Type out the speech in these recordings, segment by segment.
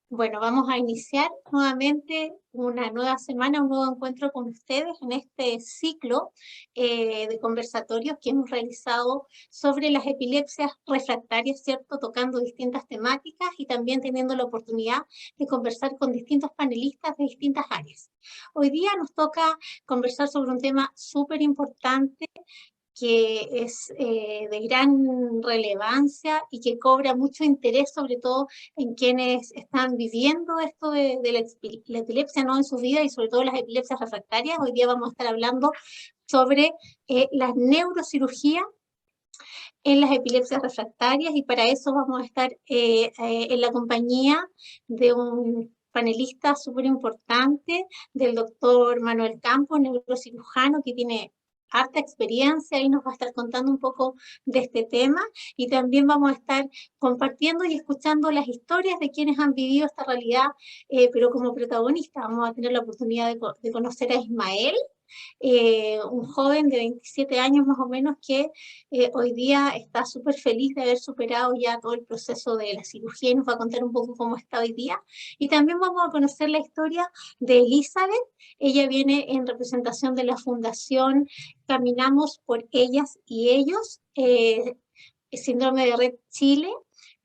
Bueno, vamos a iniciar nuevamente una nueva semana, un nuevo encuentro con ustedes en este ciclo de conversatorios que hemos realizado sobre las epilepsias refractarias, ¿cierto? Tocando distintas temáticas y también teniendo la oportunidad de conversar con distintos panelistas de distintas áreas. Hoy día nos toca conversar sobre un tema súper importante que es de gran relevancia y que cobra mucho interés, sobre todo en quienes están viviendo esto de la epilepsia, ¿no? En su vida y sobre todo las epilepsias refractarias. Hoy día vamos a estar hablando sobre la neurocirugía en las epilepsias refractarias y para eso vamos a estar en la compañía de un panelista súper importante, del doctor Manuel Campos, neurocirujano, que tiene harta experiencia y nos va a estar contando un poco de este tema y también vamos a estar compartiendo y escuchando las historias de quienes han vivido esta realidad, pero como protagonista vamos a tener la oportunidad de conocer a Ismael, un joven de 27 años más o menos que hoy día está súper feliz de haber superado ya todo el proceso de la cirugía y nos va a contar un poco cómo está hoy día. Y también vamos a conocer la historia de Elizabeth. Ella viene en representación de la Fundación Caminamos por Ellas y Ellos, síndrome de Red Chile,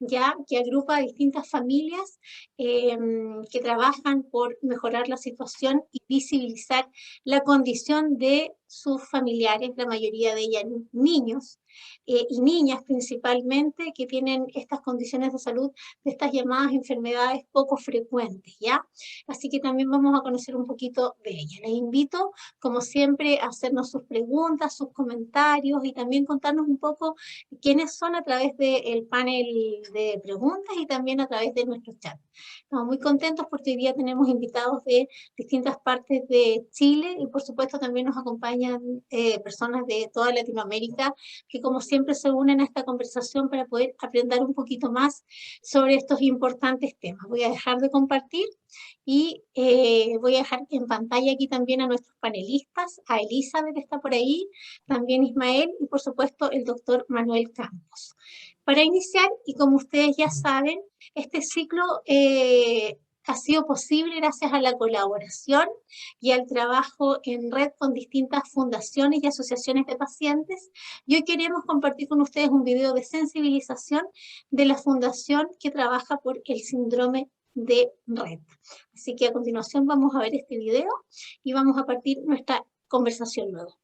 ya que agrupa a distintas familias eh, que trabajan por mejorar la situación y visibilizar la condición de sus familiares, la mayoría de ellas niños y niñas principalmente, que tienen estas condiciones de salud, de estas llamadas enfermedades poco frecuentes, ¿ya? Así que también vamos a conocer un poquito de ella. Les invito, como siempre, a hacernos sus preguntas, sus comentarios y también contarnos un poco quiénes son a través del panel de preguntas y también a través de nuestro chat. Estamos muy contentos porque hoy día tenemos invitados de distintas partes de Chile y por supuesto también nos acompañan personas de toda Latinoamérica que como siempre se unen a esta conversación para poder aprender un poquito más sobre estos importantes temas. Voy a dejar de compartir y voy a dejar en pantalla aquí también a nuestros panelistas, a Elizabeth está por ahí, también Ismael y por supuesto el doctor Manuel Campos. Para iniciar, y como ustedes ya saben, este ciclo ha sido posible gracias a la colaboración y al trabajo en red con distintas fundaciones y asociaciones de pacientes. Y hoy queremos compartir con ustedes un video de sensibilización de la fundación que trabaja por el síndrome de Red. Así que a continuación vamos a ver este video y vamos a partir nuestra conversación luego.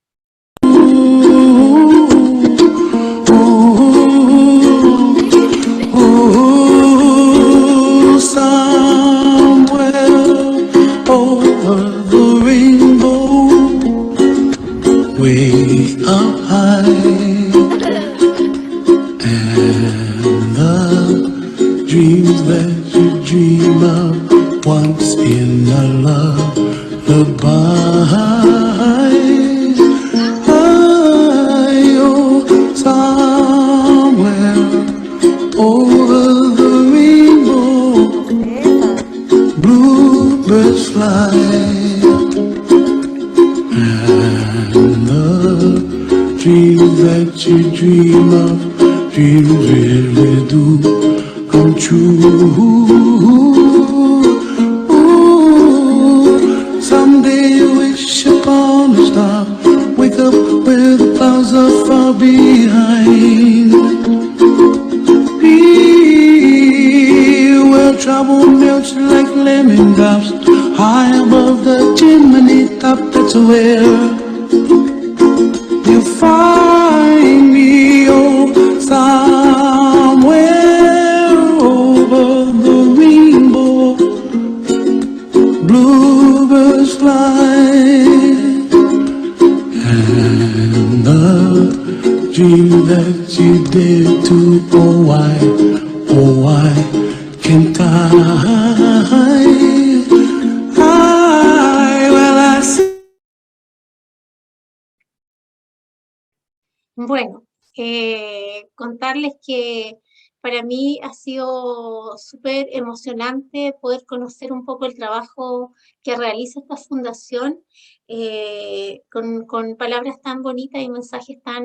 Somewhere over the rainbow, way up high, and the dreams that you dream of once in a lullaby. Somewhere over the rainbow, bluebirds fly, and the dreams that you dream of, dreams really do come true. Ooh, someday you wish upon a star, wake up where the clouds are far behind. Where trouble melts like lemon drops, high above the chimney top. That's where you find me. Oh, somewhere over the rainbow, bluebirds fly, and the dream that you did to, oh why can't I see. Bueno, contarles que para mí ha sido súper emocionante poder conocer un poco el trabajo que realiza esta fundación con palabras tan bonitas y mensajes tan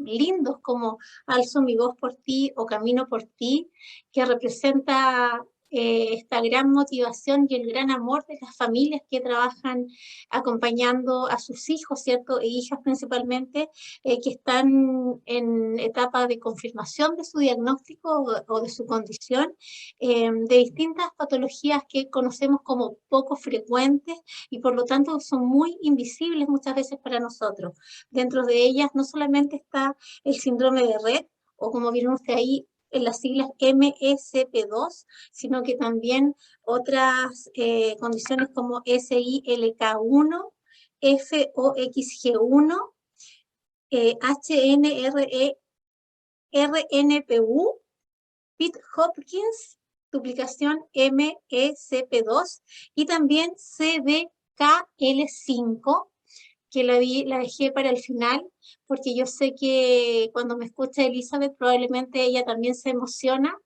lindos como Alzo mi voz por ti o Camino por ti, que representa esta gran motivación y el gran amor de las familias que trabajan acompañando a sus hijos, ¿cierto? E hijas principalmente, que están en etapa de confirmación de su diagnóstico o de su condición, de distintas patologías que conocemos como poco frecuentes y por lo tanto son muy invisibles muchas veces para nosotros. Dentro de ellas no solamente está el síndrome de Rett, o como vieron ustedes ahí, en las siglas MECP2, sino que también otras condiciones como SILK1, FOXG1, HNRE, RNPU, Pitt-Hopkins, duplicación MECP2 y también CDKL5, que la dejé para el final, porque yo sé que cuando me escucha Elizabeth probablemente ella también se emociona,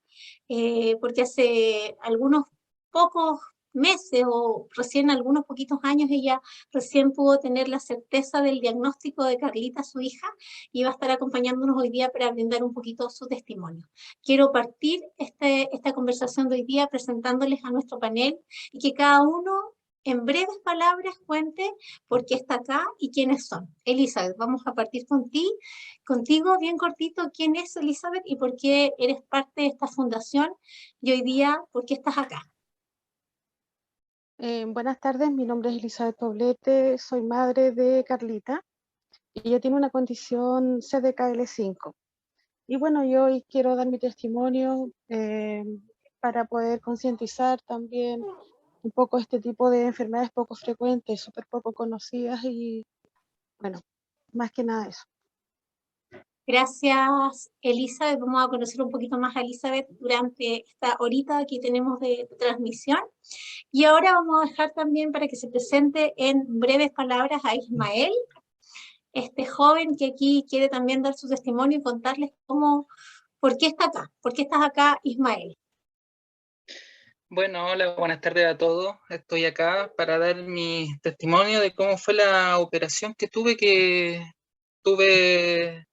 porque hace algunos pocos meses o recién algunos poquitos años ella recién pudo tener la certeza del diagnóstico de Carlita, su hija, y va a estar acompañándonos hoy día para brindar un poquito su testimonio. Quiero partir esta conversación de hoy día presentándoles a nuestro panel y que cada uno en breves palabras cuente por qué está acá y quiénes son. Elizabeth, vamos a partir contigo, bien cortito, ¿quién es Elizabeth y por qué eres parte de esta fundación? Y hoy día, ¿por qué estás acá? Buenas tardes, mi nombre es Elizabeth Poblete, soy madre de Carlita y ella tiene una condición CDKL5. Y bueno, yo hoy quiero dar mi testimonio para poder concientizar también un poco este tipo de enfermedades poco frecuentes, súper poco conocidas y bueno, más que nada eso. Gracias, Elizabeth. Vamos a conocer un poquito más a Elizabeth durante esta horita que tenemos de transmisión. Y ahora vamos a dejar también para que se presente en breves palabras a Ismael, este joven que aquí quiere también dar su testimonio y contarles por qué está acá, por qué estás acá, Ismael. Bueno, hola, buenas tardes a todos. Estoy acá para dar mi testimonio de cómo fue la operación que tuve, tuve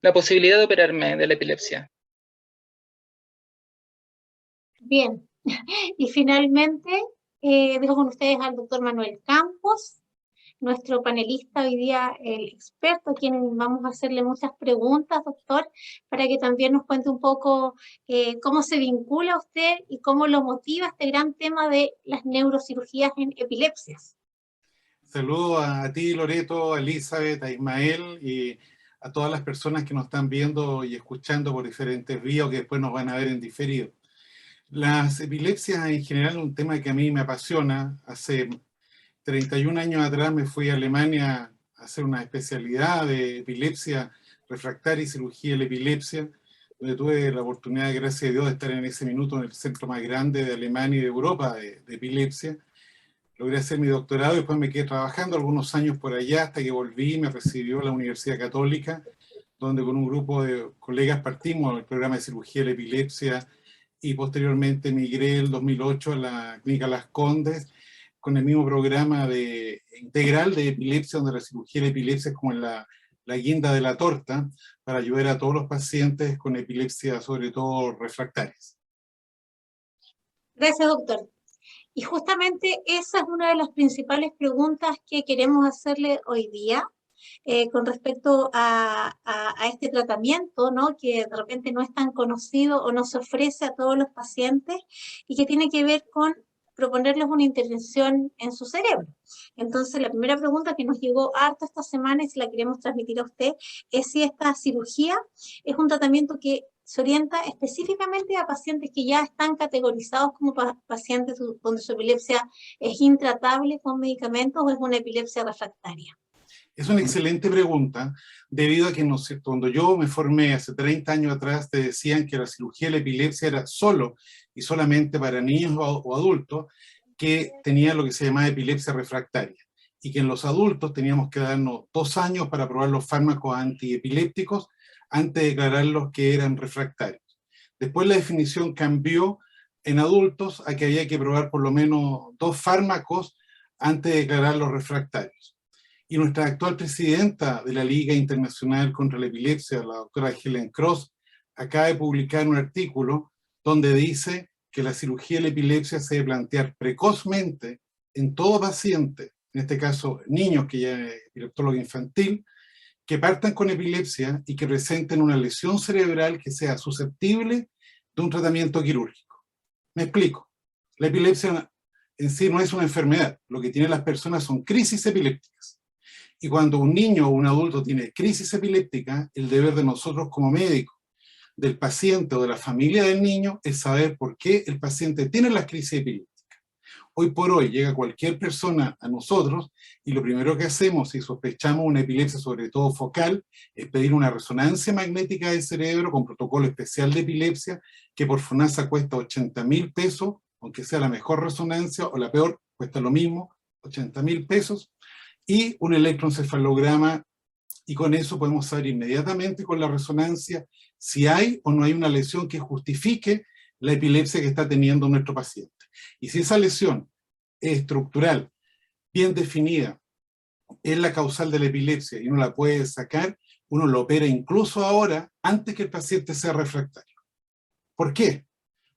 la posibilidad de operarme de la epilepsia. Bien, y finalmente dejo con ustedes al doctor Manuel Campos, nuestro panelista hoy día, el experto, a quien vamos a hacerle muchas preguntas, doctor, para que también nos cuente un poco cómo se vincula usted y cómo lo motiva este gran tema de las neurocirugías en epilepsias. Saludo a ti, Loreto, a Elizabeth, a Ismael y a todas las personas que nos están viendo y escuchando por diferentes vías o que después nos van a ver en diferido. Las epilepsias en general es un tema que a mí me apasiona. Hace 31 años atrás me fui a Alemania a hacer una especialidad de epilepsia refractaria y cirugía de la epilepsia, donde tuve la oportunidad, gracias a Dios, de estar en ese minuto en el centro más grande de Alemania y de Europa de epilepsia. Logré hacer mi doctorado y después me quedé trabajando algunos años por allá hasta que volví y me recibió la Universidad Católica, donde con un grupo de colegas partimos el programa de cirugía de la epilepsia y posteriormente migré en el 2008 a la Clínica Las Condes con el mismo programa integral de epilepsia, donde la cirugía de la epilepsia es como la guinda de la torta para ayudar a todos los pacientes con epilepsia, sobre todo refractarias. Gracias, doctor. Y justamente esa es una de las principales preguntas que queremos hacerle hoy día con respecto a este tratamiento, ¿no? Que de repente no es tan conocido o no se ofrece a todos los pacientes y que tiene que ver con proponerles una intervención en su cerebro. Entonces, la primera pregunta que nos llegó harto esta semana y se la queremos transmitir a usted es si esta cirugía es un tratamiento que se orienta específicamente a pacientes que ya están categorizados como pacientes donde su epilepsia es intratable con medicamentos o es una epilepsia refractaria. Es una excelente pregunta, debido a que cuando yo me formé hace 30 años atrás, te decían que la cirugía de la epilepsia era solo y solamente para niños o adultos que tenían lo que se llamaba epilepsia refractaria, y que en los adultos teníamos que darnos 2 años para probar los fármacos antiepilépticos antes de declararlos que eran refractarios. Después la definición cambió en adultos a que había que probar por lo menos 2 fármacos antes de declararlos refractarios. Y nuestra actual presidenta de la Liga Internacional contra la Epilepsia, la doctora Helen Cross, acaba de publicar un artículo donde dice que la cirugía de la epilepsia se debe plantear precozmente en todo paciente, en este caso niños que ya es epileptólogo infantil, que partan con epilepsia y que presenten una lesión cerebral que sea susceptible de un tratamiento quirúrgico. Me explico. La epilepsia en sí no es una enfermedad. Lo que tienen las personas son crisis epilépticas. Y cuando un niño o un adulto tiene crisis epiléptica, el deber de nosotros como médicos, del paciente o de la familia del niño, es saber por qué el paciente tiene las crisis epilépticas. Hoy por hoy llega cualquier persona a nosotros y lo primero que hacemos si sospechamos una epilepsia, sobre todo focal, es pedir una resonancia magnética del cerebro con protocolo especial de epilepsia, que por FONASA cuesta 80.000 pesos, aunque sea la mejor resonancia o la peor, cuesta lo mismo, 80.000 pesos, y un electroencefalograma, y con eso podemos saber inmediatamente con la resonancia si hay o no hay una lesión que justifique la epilepsia que está teniendo nuestro paciente. Y si esa lesión es estructural, bien definida, es la causal de la epilepsia y uno la puede sacar, uno lo opera incluso ahora, antes que el paciente sea refractario. ¿Por qué?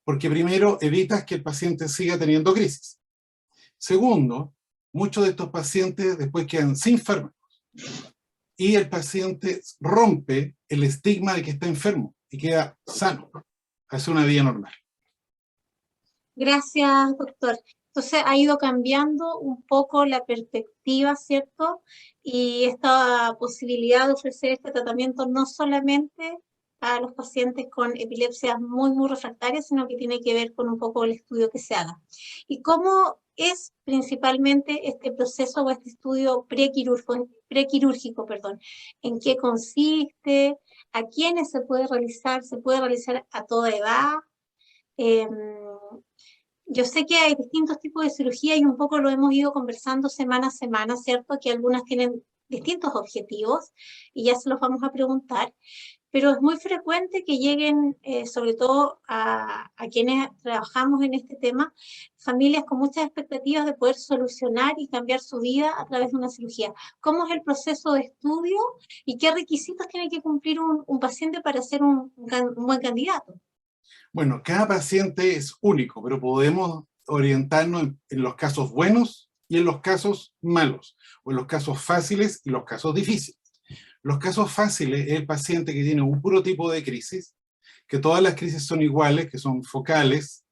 Porque primero evitas que el paciente siga teniendo crisis. Segundo, muchos de estos pacientes después quedan sin fármacos. Y el paciente rompe el estigma de que está enfermo y queda sano, hace una vida normal. Gracias, doctor. Entonces ha ido cambiando un poco la perspectiva, ¿cierto? Y esta posibilidad de ofrecer este tratamiento no solamente a los pacientes con epilepsias muy, muy refractarias, sino que tiene que ver con un poco el estudio que se haga. ¿Y cómo es principalmente este proceso o este estudio prequirúrgico, perdón? ¿En qué consiste? ¿A quiénes se puede realizar? ¿Se puede realizar a toda edad? Yo sé que hay distintos tipos de cirugía y un poco lo hemos ido conversando semana a semana, ¿cierto? Que algunas tienen distintos objetivos y ya se los vamos a preguntar, pero es muy frecuente que lleguen, sobre todo a quienes trabajamos en este tema, familias con muchas expectativas de poder solucionar y cambiar su vida a través de una cirugía. ¿Cómo es el proceso de estudio y qué requisitos tiene que cumplir un paciente para ser un buen candidato? Bueno, cada paciente es único, pero podemos orientarnos en los casos buenos y en los casos malos, o en los casos fáciles y los casos difíciles. Los casos fáciles es el paciente que tiene un puro tipo de crisis, que todas las crisis son iguales, que son focales,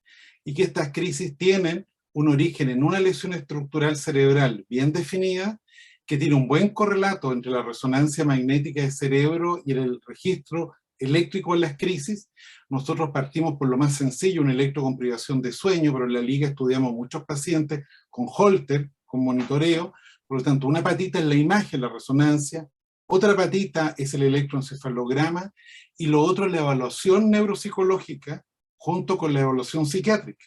y que estas crisis tienen un origen en una lesión estructural cerebral bien definida, que tiene un buen correlato entre la resonancia magnética del cerebro y el registro eléctrico en las crisis. Nosotros partimos por lo más sencillo, una electrocomprivación de sueño, pero en la liga estudiamos muchos pacientes con Holter, con monitoreo. Por lo tanto, una patita es la imagen, la resonancia, otra patita es el electroencefalograma, y lo otro es la evaluación neuropsicológica junto con la evaluación psiquiátrica.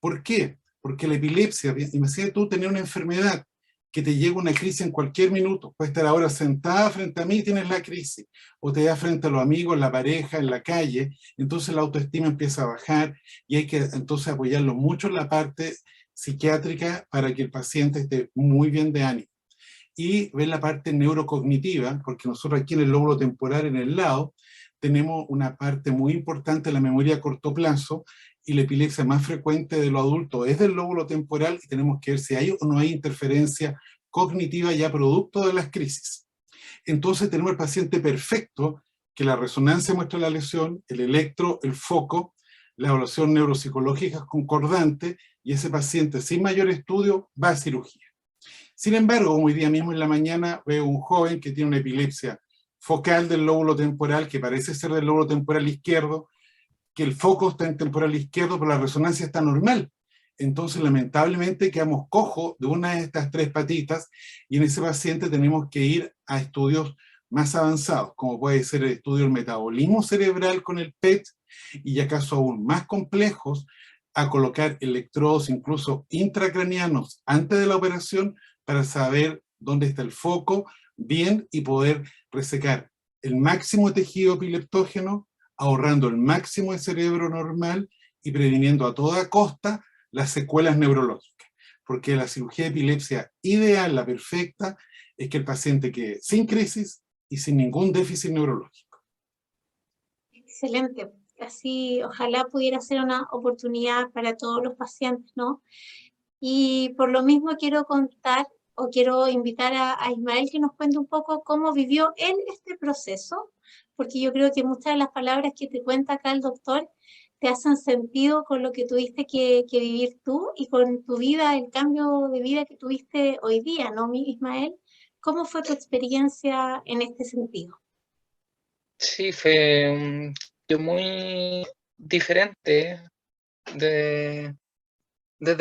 ¿Por qué? Porque la epilepsia, imagínate tú tener una enfermedad que te llega una crisis en cualquier minuto, puedes estar ahora sentada frente a mí y tienes la crisis, o te da frente a los amigos, la pareja, en la calle, entonces la autoestima empieza a bajar y hay que entonces apoyarlo mucho en la parte psiquiátrica para que el paciente esté muy bien de ánimo. Y ver la parte neurocognitiva, porque nosotros aquí en el lóbulo temporal, en el lado, tenemos una parte muy importante de la memoria a corto plazo, y la epilepsia más frecuente de los adultos es del lóbulo temporal, y tenemos que ver si hay o no hay interferencia cognitiva ya producto de las crisis. Entonces tenemos el paciente perfecto, que la resonancia muestra la lesión, el electro, el foco, la evaluación neuropsicológica es concordante, y ese paciente sin mayor estudio va a cirugía. Sin embargo, hoy día mismo en la mañana veo un joven que tiene una epilepsia focal del lóbulo temporal, que parece ser del lóbulo temporal izquierdo, que el foco está en temporal izquierdo, pero la resonancia está normal. Entonces, lamentablemente, quedamos cojos de una de estas tres patitas, y en ese paciente tenemos que ir a estudios más avanzados, como puede ser el estudio del metabolismo cerebral con el PET, y ya casos aún más complejos, a colocar electrodos incluso intracranianos antes de la operación para saber dónde está el foco bien y poder resecar el máximo tejido epileptógeno, ahorrando el máximo de cerebro normal y previniendo a toda costa las secuelas neurológicas. Porque la cirugía de epilepsia ideal, la perfecta, es que el paciente quede sin crisis y sin ningún déficit neurológico. Excelente. Así, ojalá pudiera ser una oportunidad para todos los pacientes, ¿no? Y por lo mismo quiero contar o quiero invitar a Ismael que nos cuente un poco cómo vivió él este proceso, porque yo creo que muchas de las palabras que te cuenta acá el doctor te hacen sentido con lo que tuviste que vivir tú y con tu vida, el cambio de vida que tuviste hoy día, ¿no, Ismael? ¿Cómo fue tu experiencia en este sentido? Sí, fue un cambio muy diferente desde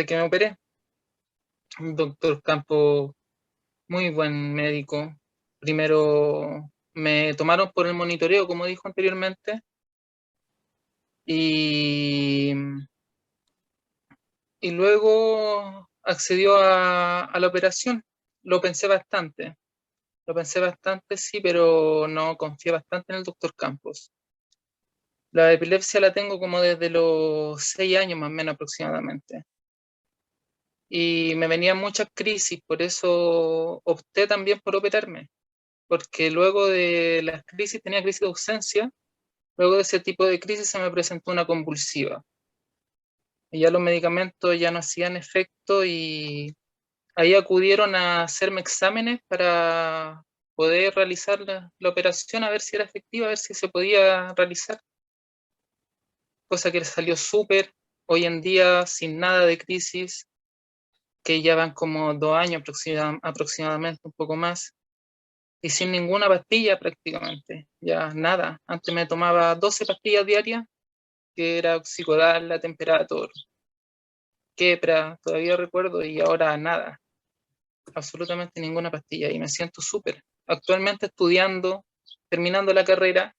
que me operé. Un doctor Campo, muy buen médico. Primero me tomaron por el monitoreo, como dijo anteriormente, y luego accedió a la operación. Lo pensé bastante, sí, pero no confié bastante en el doctor Campos. La epilepsia la tengo como desde los 6 años más o menos aproximadamente. Y me venían muchas crisis, por eso opté también por operarme, porque luego de las crisis, tenía crisis de ausencia, luego de ese tipo de crisis se me presentó una convulsiva. Y ya los medicamentos ya no hacían efecto y ahí acudieron a hacerme exámenes para poder realizar la operación, a ver si era efectiva, a ver si se podía realizar. Cosa que salió súper, hoy en día sin nada de crisis, que ya van como 2 años aproximadamente, un poco más, y sin ninguna pastilla prácticamente, ya nada. Antes me tomaba 12 pastillas diarias, que era Oxicodal, la Temperator, Keppra, todavía recuerdo, y ahora nada, absolutamente ninguna pastilla, y me siento súper. Actualmente estudiando, terminando la carrera,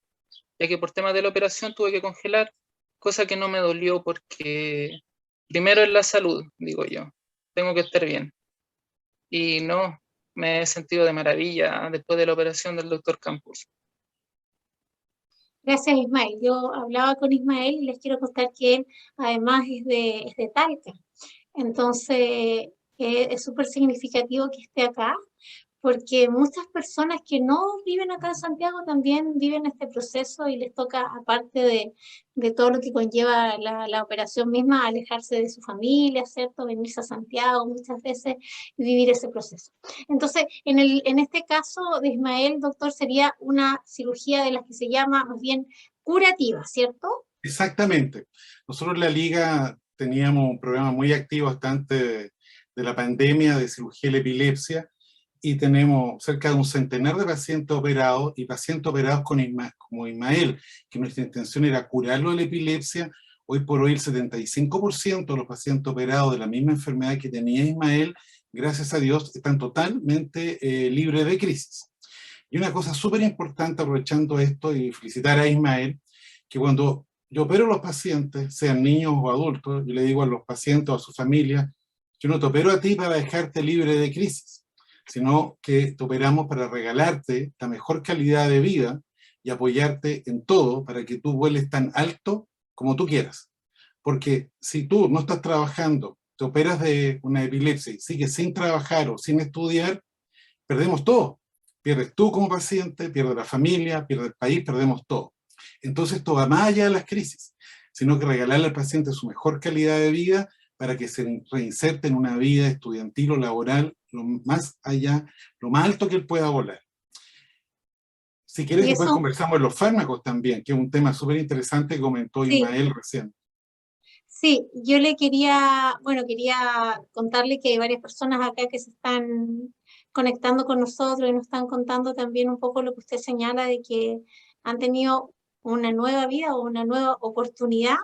ya que por temas de la operación tuve que congelar, cosa que no me dolió porque primero es la salud, digo yo, tengo que estar bien. Y no, me he sentido de maravilla después de la operación del doctor Campos. Gracias, Ismael. Yo hablaba con Ismael y les quiero contar que él además es de Talca. Entonces, es súper significativo que esté acá, porque muchas personas que no viven acá en Santiago también viven este proceso y les toca, aparte de todo lo que conlleva la operación misma, alejarse de su familia, ¿cierto? Venirse a Santiago muchas veces y vivir ese proceso. Entonces, en este caso de Ismael, doctor, sería una cirugía de las que se llama más bien curativa, ¿cierto? Exactamente. Nosotros en la Liga teníamos un programa muy activo hasta antes de la pandemia de cirugía de la epilepsia, y tenemos cerca de un centenar de pacientes operados y pacientes operados como Ismael, que nuestra intención era curarlo de la epilepsia. Hoy por hoy el 75% de los pacientes operados de la misma enfermedad que tenía Ismael, gracias a Dios, están totalmente libres de crisis. Y una cosa súper importante, aprovechando esto y felicitar a Ismael, que cuando yo opero a los pacientes, sean niños o adultos, yo le digo a los pacientes o a su familia, yo no te opero a ti para dejarte libre de crisis, sino que te operamos para regalarte la mejor calidad de vida y apoyarte en todo para que tú vueles tan alto como tú quieras. Porque si tú no estás trabajando, te operas de una epilepsia y sigues sin trabajar o sin estudiar, perdemos todo. Pierdes tú como paciente, pierde la familia, pierde el país, perdemos todo. Entonces esto va más allá de las crisis, sino que regalarle al paciente su mejor calidad de vida para que se reinserte en una vida estudiantil o laboral lo más allá, lo más alto que él pueda volar. Si quieres, Y después eso, conversamos de los fármacos también, que es un tema súper interesante que comentó sí. Ismael recién. Sí, yo le quería, bueno, quería contarle que hay varias personas acá que se están conectando con nosotros y nos están contando también un poco lo que usted señala de que han tenido una nueva vida o una nueva oportunidad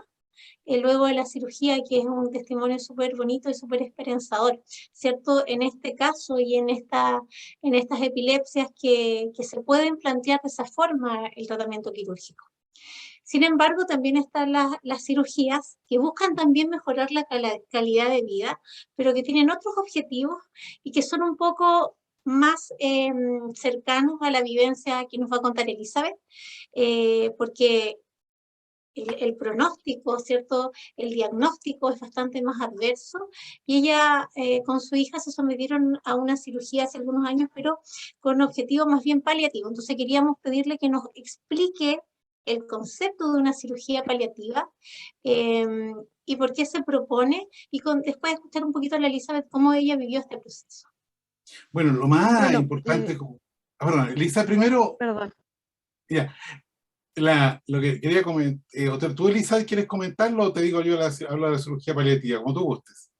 luego de la cirugía, que es un testimonio súper bonito y súper esperanzador, ¿cierto? En este caso y en estas epilepsias que se pueden plantear de esa forma el tratamiento quirúrgico. Sin embargo, también están las cirugías que buscan también mejorar la calidad de vida, pero que tienen otros objetivos y que son un poco más cercanos a la vivencia que nos va a contar Elizabeth, porque el pronóstico, ¿cierto? El diagnóstico es bastante más adverso y ella con su hija se sometieron a una cirugía hace algunos años, pero con objetivo más bien paliativo. Entonces queríamos pedirle que nos explique el concepto de una cirugía paliativa, y por qué se propone, y después escuchar un poquito a la Elizabeth cómo ella vivió este proceso. Bueno, lo más Bueno, importante, perdón, Elisa, primero, perdón. ya, lo que quería comentar, ¿tú, Elisa, quieres comentarlo o te digo yo, hablo de la cirugía paliativa, como tú gustes?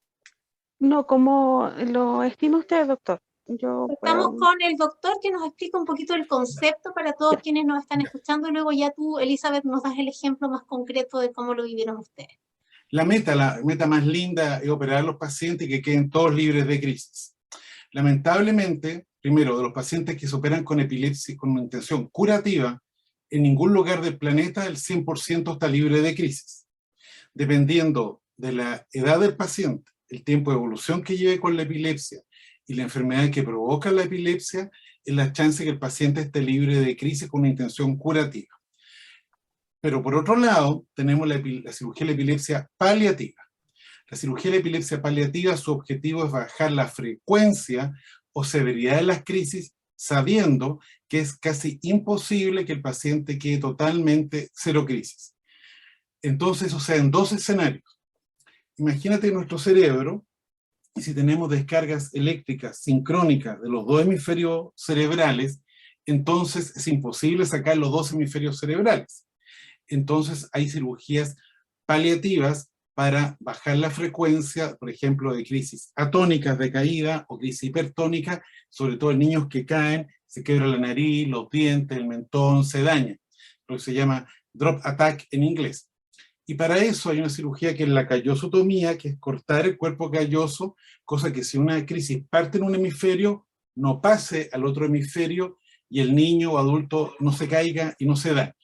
No, como lo estima usted, doctor. Yo Estamos puedo. con el doctor que nos explica un poquito el concepto para todos Ya. quienes nos están Ya. escuchando, y luego ya tú, Elizabeth, nos das el ejemplo más concreto de cómo lo vivieron ustedes. La meta más linda es operar a los pacientes y que queden todos libres de crisis. Lamentablemente, primero, de los pacientes que se operan con epilepsia con una intención curativa, en ningún lugar del planeta el 100% está libre de crisis. Dependiendo de la edad del paciente, el tiempo de evolución que lleve con la epilepsia y la enfermedad que provoca la epilepsia, es la chance que el paciente esté libre de crisis con una intención curativa. Pero por otro lado, tenemos la cirugía de la epilepsia paliativa. La cirugía de la epilepsia paliativa, su objetivo es bajar la frecuencia o severidad de las crisis, sabiendo que es casi imposible que el paciente quede totalmente cero crisis. Entonces, o sea, en dos escenarios. Imagínate nuestro cerebro, y si tenemos descargas eléctricas sincrónicas de los dos hemisferios cerebrales, entonces es imposible sacar los dos hemisferios cerebrales. Entonces hay cirugías paliativas para bajar la frecuencia, por ejemplo, de crisis atónicas de caída o crisis hipertónica, sobre todo en niños que caen, se quiebra la nariz, los dientes, el mentón, se daña, lo que se llama drop attack en inglés. Y para eso hay una cirugía que es la callosotomía, que es cortar el cuerpo calloso, cosa que si una crisis parte en un hemisferio, no pase al otro hemisferio y el niño o adulto no se caiga y no se dañe.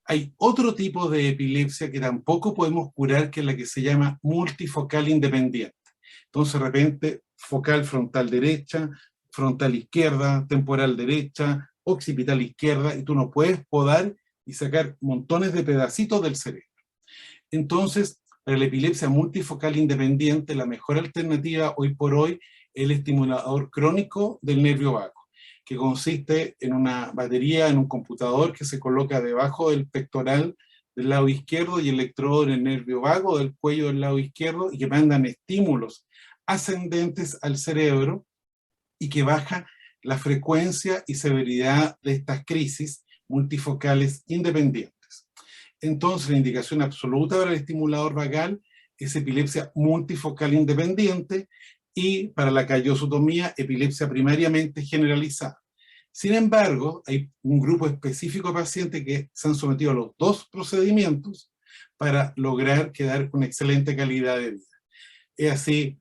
Hay otro tipo de epilepsia que tampoco podemos curar, que es la que se llama multifocal independiente. Entonces, de repente, focal frontal derecha, frontal izquierda, temporal derecha, occipital izquierda, y tú no puedes podar y sacar montones de pedacitos del cerebro. Entonces, para la epilepsia multifocal independiente, la mejor alternativa hoy por hoy es el estimulador crónico del nervio vago, que consiste en una batería en un computador que se coloca debajo del pectoral del lado izquierdo y electrodo en el nervio vago del cuello del lado izquierdo, y que mandan estímulos ascendentes al cerebro y que baja la frecuencia y severidad de estas crisis multifocales independientes. Entonces, la indicación absoluta para el estimulador vagal es epilepsia multifocal independiente, y para la callosotomía, epilepsia primariamente generalizada. Sin embargo, hay un grupo específico de pacientes que se han sometido a los dos procedimientos para lograr quedar con excelente calidad de vida. Es así,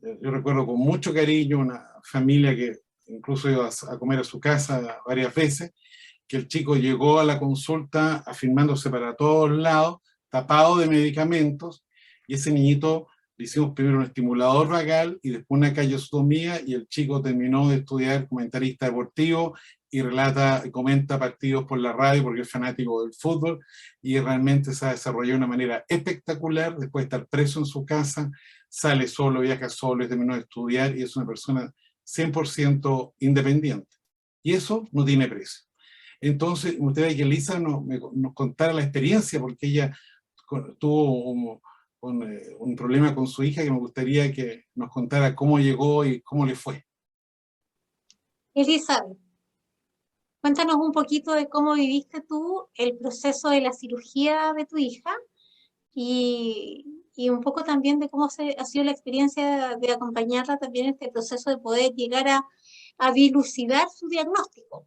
yo recuerdo con mucho cariño una familia que incluso iba a comer a su casa varias veces, que el chico llegó a la consulta afirmándose para todos lados, tapado de medicamentos, y ese niñito le hicimos primero un estimulador vagal y después una callosotomía, y el chico terminó de estudiar comentarista deportivo y relata y comenta partidos por la radio porque es fanático del fútbol, y realmente se ha desarrollado de una manera espectacular. Después de estar preso en su casa, sale solo, viaja solo, y terminó de estudiar, y es una persona 100% independiente. Y eso no tiene precio. Entonces, me gustaría que Elisa nos contara la experiencia, porque ella tuvo un problema con su hija, que me gustaría que nos contara cómo llegó y cómo le fue. Elizabeth, cuéntanos un poquito de cómo viviste tú el proceso de la cirugía de tu hija, y un poco también de cómo ha sido la experiencia de acompañarla también en este proceso de poder llegar a dilucidar su diagnóstico.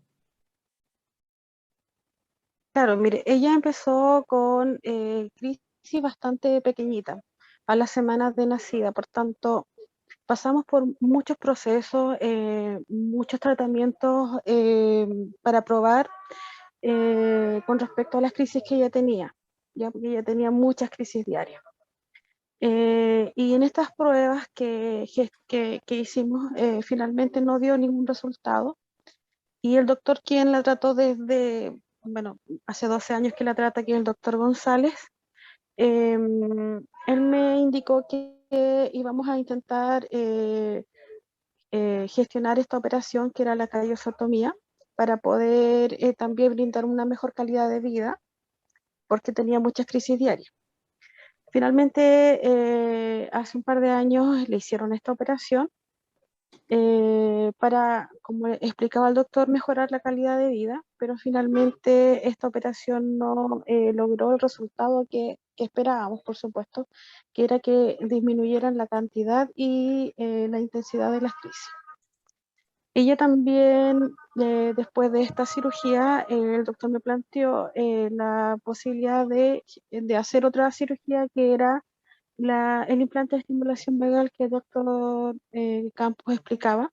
Claro, mire, ella empezó con crisis bastante pequeñita, a las semanas de nacida. Por tanto, pasamos por muchos procesos, muchos tratamientos para probar con respecto a las crisis que ella tenía, ya porque ella tenía muchas crisis diarias. Y en estas pruebas que hicimos, finalmente no dio ningún resultado. Y el doctor, quien la trató desde, bueno, hace 12 años que la trata, que es el doctor González, él me indicó que íbamos a intentar gestionar esta operación, que era la callosotomía, para poder también brindar una mejor calidad de vida, porque tenía muchas crisis diarias. Finalmente, hace un par de años le hicieron esta operación para, como explicaba el doctor, mejorar la calidad de vida, pero finalmente esta operación no logró el resultado que esperábamos, por supuesto, que era que disminuyeran la cantidad y la intensidad de las crisis. Ella también, después de esta cirugía, el doctor me planteó la posibilidad de hacer otra cirugía que era el implante de estimulación vagal que el doctor Campos explicaba,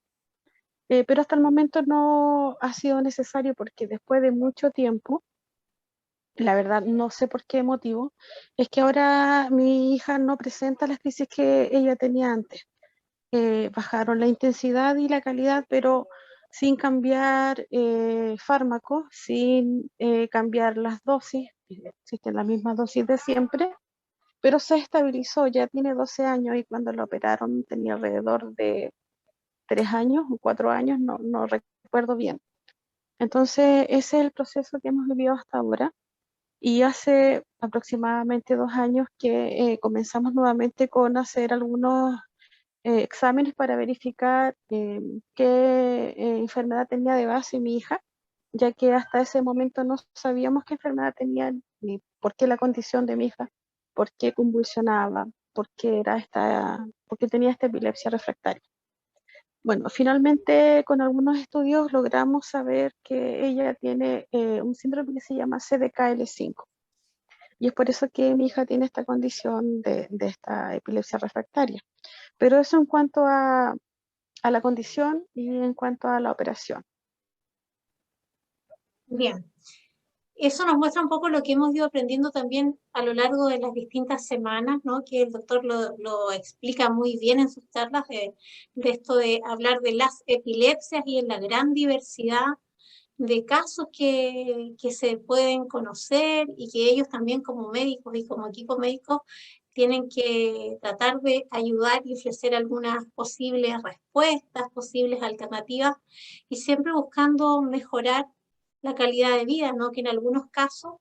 pero hasta el momento no ha sido necesario porque después de mucho tiempo, la verdad no sé por qué motivo, es que ahora mi hija no presenta las crisis que ella tenía antes. Bajaron la intensidad y la calidad, pero sin cambiar fármacos, sin cambiar las dosis, existen las mismas dosis de siempre, pero se estabilizó, ya tiene 12 años y cuando lo operaron tenía alrededor de 3 años o 4 años, no recuerdo bien. Entonces ese es el proceso que hemos vivido hasta ahora y hace aproximadamente 2 años que comenzamos nuevamente con hacer algunos exámenes para verificar qué enfermedad tenía de base mi hija, ya que hasta ese momento no sabíamos qué enfermedad tenía, ni por qué la condición de mi hija, por qué convulsionaba, por qué tenía esta epilepsia refractaria. Bueno, finalmente con algunos estudios logramos saber que ella tiene un síndrome que se llama CDKL5. Y es por eso que mi hija tiene esta condición de esta epilepsia refractaria. Pero eso en cuanto a la condición y en cuanto a la operación. Bien. Eso nos muestra un poco lo que hemos ido aprendiendo también a lo largo de las distintas semanas, ¿no? Que el doctor lo explica muy bien en sus charlas de esto de hablar de las epilepsias y en la gran diversidad de casos que se pueden conocer y que ellos también como médicos y como equipo médico tienen que tratar de ayudar y ofrecer algunas posibles respuestas, posibles alternativas y siempre buscando mejorar la calidad de vida, ¿no? Que en algunos casos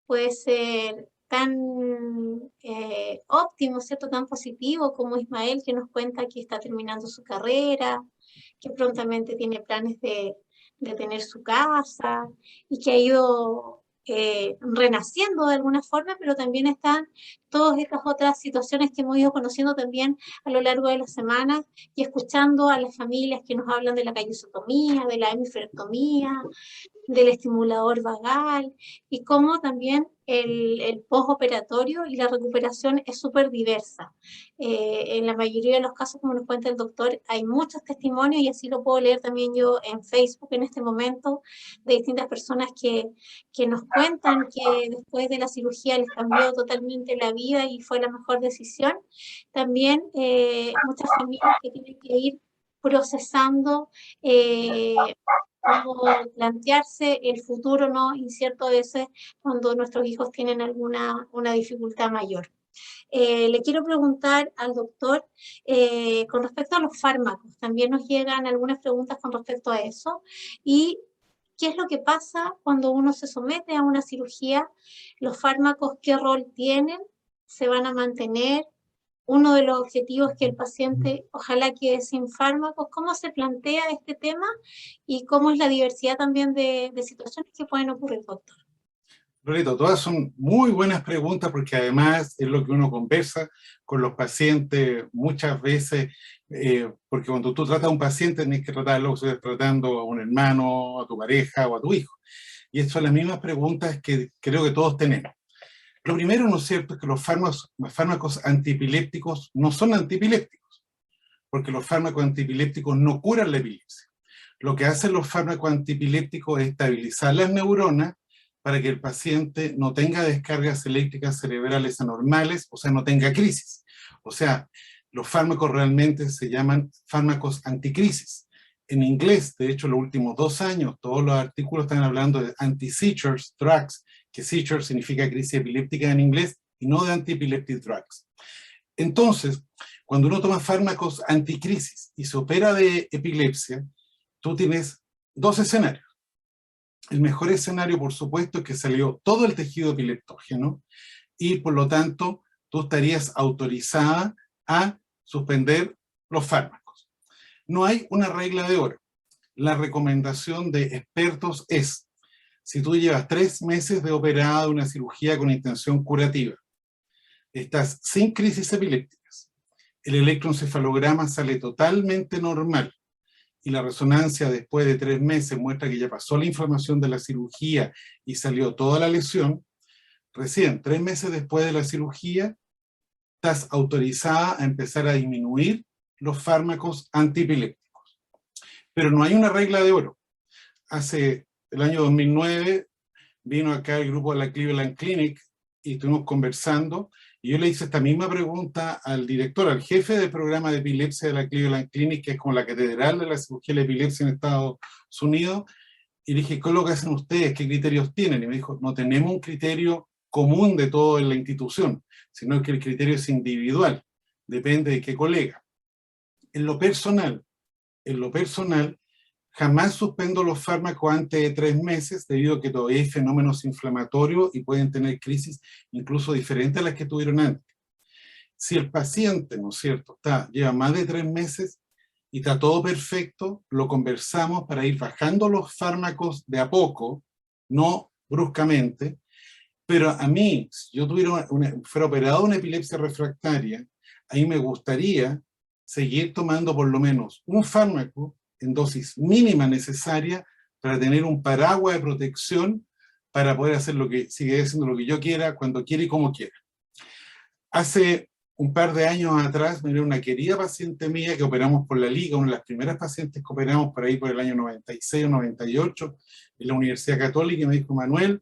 puede ser tan óptimo, ¿cierto? Tan positivo como Ismael, que nos cuenta que está terminando su carrera, que prontamente tiene planes de tener su casa y que ha ido renaciendo de alguna forma, pero también están todas estas otras situaciones que hemos ido conociendo también a lo largo de las semanas y escuchando a las familias que nos hablan de la callosotomía, de la hemiferectomía, del estimulador vagal y cómo también el postoperatorio y la recuperación es súper diversa. En la mayoría de los casos, como nos cuenta el doctor, hay muchos testimonios y así lo puedo leer también yo en Facebook en este momento de distintas personas que nos cuentan que después de la cirugía les cambió totalmente la vida y fue la mejor decisión. También muchas familias que tienen que ir procesando cómo plantearse el futuro no incierto a veces cuando nuestros hijos tienen una dificultad mayor. Le quiero preguntar al doctor con respecto a los fármacos. También nos llegan algunas preguntas con respecto a eso. Y ¿qué es lo que pasa cuando uno se somete a una cirugía? ¿Los fármacos qué rol tienen? ¿Se van a mantener? Uno de los objetivos que el paciente ojalá quede sin fármacos. ¿Cómo se plantea este tema y cómo es la diversidad también de situaciones que pueden ocurrir, doctor? Loreto, todas son muy buenas preguntas porque además es lo que uno conversa con los pacientes muchas veces, porque cuando tú tratas a un paciente tienes que tratarlo como si estás tratando a un hermano, a tu pareja o a tu hijo. Y estas son las mismas preguntas que creo que todos tenemos. Lo primero, ¿no es cierto?, es que los fármacos antiepilépticos no son antiepilépticos, porque los fármacos antiepilépticos no curan la epilepsia. Lo que hacen los fármacos antiepilépticos es estabilizar las neuronas para que el paciente no tenga descargas eléctricas cerebrales anormales, o sea, no tenga crisis. O sea, los fármacos realmente se llaman fármacos anticrisis. En inglés, de hecho, los últimos 2 años, todos los artículos están hablando de anti-seizures drugs, que seizure significa crisis epiléptica en inglés, y no de anti-epileptic drugs. Entonces, cuando uno toma fármacos anticrisis y se opera de epilepsia, tú tienes 2 escenarios. El mejor escenario, por supuesto, es que salió todo el tejido epileptógeno y, por lo tanto, tú estarías autorizada a suspender los fármacos. No hay una regla de oro. La recomendación de expertos es, si tú llevas 3 meses de operada de una cirugía con intención curativa, estás sin crisis epilépticas, el electroencefalograma sale totalmente normal y la resonancia después de 3 meses muestra que ya pasó la inflamación de la cirugía y salió toda la lesión, recién 3 meses después de la cirugía estás autorizada a empezar a disminuir los fármacos antiepilépticos. Pero no hay una regla de oro. Hace el año 2009 vino acá el grupo de la Cleveland Clinic y estuvimos conversando y yo le hice esta misma pregunta al director, al jefe del programa de epilepsia de la Cleveland Clinic, que es como la catedral de la cirugía de la epilepsia en Estados Unidos, y le dije, ¿qué es lo que hacen ustedes? ¿Qué criterios tienen? Y me dijo, no tenemos un criterio común de todo en la institución, sino que el criterio es individual, depende de qué colega. En lo personal, jamás suspendo los fármacos antes de 3 meses debido a que todavía hay fenómenos inflamatorios y pueden tener crisis incluso diferentes a las que tuvieron antes. Si el paciente, ¿no es cierto?, lleva más de 3 meses y está todo perfecto, lo conversamos para ir bajando los fármacos de a poco, no bruscamente, pero a mí, si yo fuera operado de una epilepsia refractaria, a mí me gustaría seguir tomando por lo menos un fármaco en dosis mínima necesaria para tener un paraguas de protección para poder hacer sigue haciendo lo que yo quiera, cuando quiera y como quiera. Hace un par de años atrás me dio una querida paciente mía que operamos por la Liga, una de las primeras pacientes que operamos por ahí por el año 96 o 98 en la Universidad Católica, y me dijo, Manuel,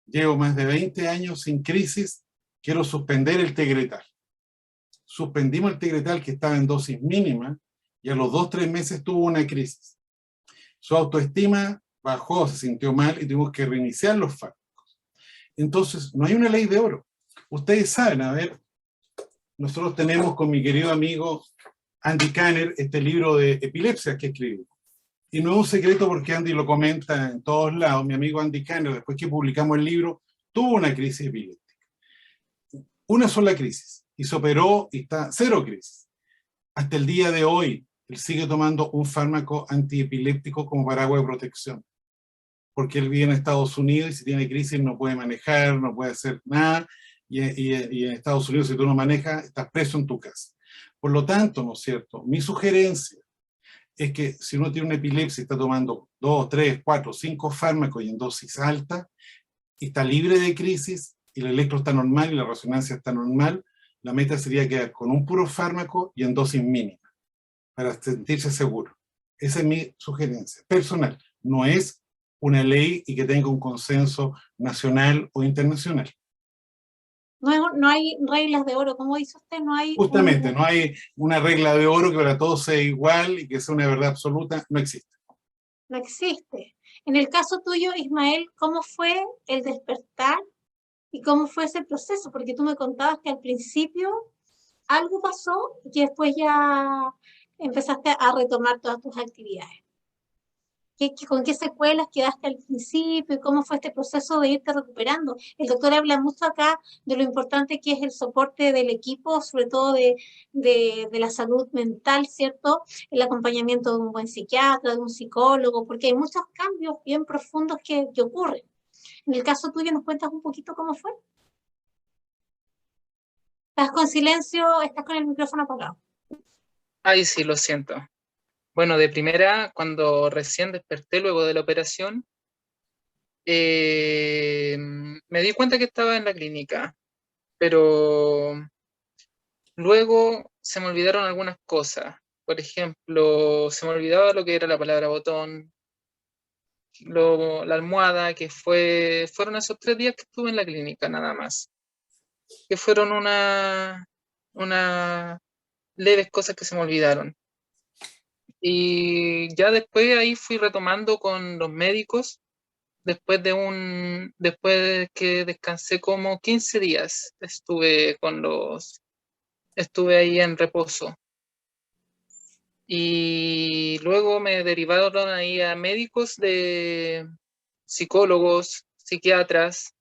llevo más de 20 años sin crisis, quiero suspender el Tegretal. Suspendimos el Tegretal que estaba en dosis mínima y a los 2-3 meses tuvo una crisis. Su autoestima bajó, se sintió mal y tuvimos que reiniciar los fármacos. Entonces, no hay una ley de oro. Ustedes saben, a ver, nosotros tenemos con mi querido amigo Andy Kanner este libro de epilepsia que escribió. Y no es un secreto porque Andy lo comenta en todos lados. Mi amigo Andy Kanner, después que publicamos el libro, tuvo una crisis epiléptica. Una sola crisis. Y se operó y está 0 crisis. Hasta el día de hoy, él sigue tomando un fármaco antiepiléptico como paraguas de protección. Porque él vive en Estados Unidos y si tiene crisis no puede manejar, no puede hacer nada. Y en Estados Unidos, si tú no manejas, estás preso en tu casa. Por lo tanto, ¿no es cierto? Mi sugerencia es que si uno tiene una epilepsia y está tomando 2, 3, 4, 5 fármacos y en dosis alta, y está libre de crisis, y el electro está normal y la resonancia está normal, la meta sería quedar con un puro fármaco y en dosis mínima, para sentirse seguro. Esa es mi sugerencia personal. No es una ley y que tenga un consenso nacional o internacional. No hay reglas de oro, como dice usted, no hay... Justamente, no hay una regla de oro que para todos sea igual y que sea una verdad absoluta, no existe. No existe. En el caso tuyo, Ismael, ¿cómo fue el despertar y cómo fue ese proceso? Porque tú me contabas que al principio algo pasó y que después ya empezaste a retomar todas tus actividades. ¿Con qué secuelas quedaste al principio y cómo fue este proceso de irte recuperando? El doctor habla mucho acá de lo importante que es el soporte del equipo, sobre todo de la salud mental, ¿cierto? El acompañamiento de un buen psiquiatra, de un psicólogo, porque hay muchos cambios bien profundos que ocurren. En el caso tuyo, ¿nos cuentas un poquito cómo fue? ¿Estás con silencio? ¿Estás con el micrófono apagado? Ay, sí, lo siento. Bueno, de primera, cuando recién desperté luego de la operación, me di cuenta que estaba en la clínica, pero luego se me olvidaron algunas cosas. Por ejemplo, se me olvidaba lo que era la palabra botón, la almohada, fueron esos 3 días que estuve en la clínica nada más, que fueron una leves cosas que se me olvidaron. Y ya después ahí fui retomando con los médicos, después de que descansé como 15 días, estuve ahí en reposo. Y luego me derivaron ahí a médicos psicólogos, psiquiatras,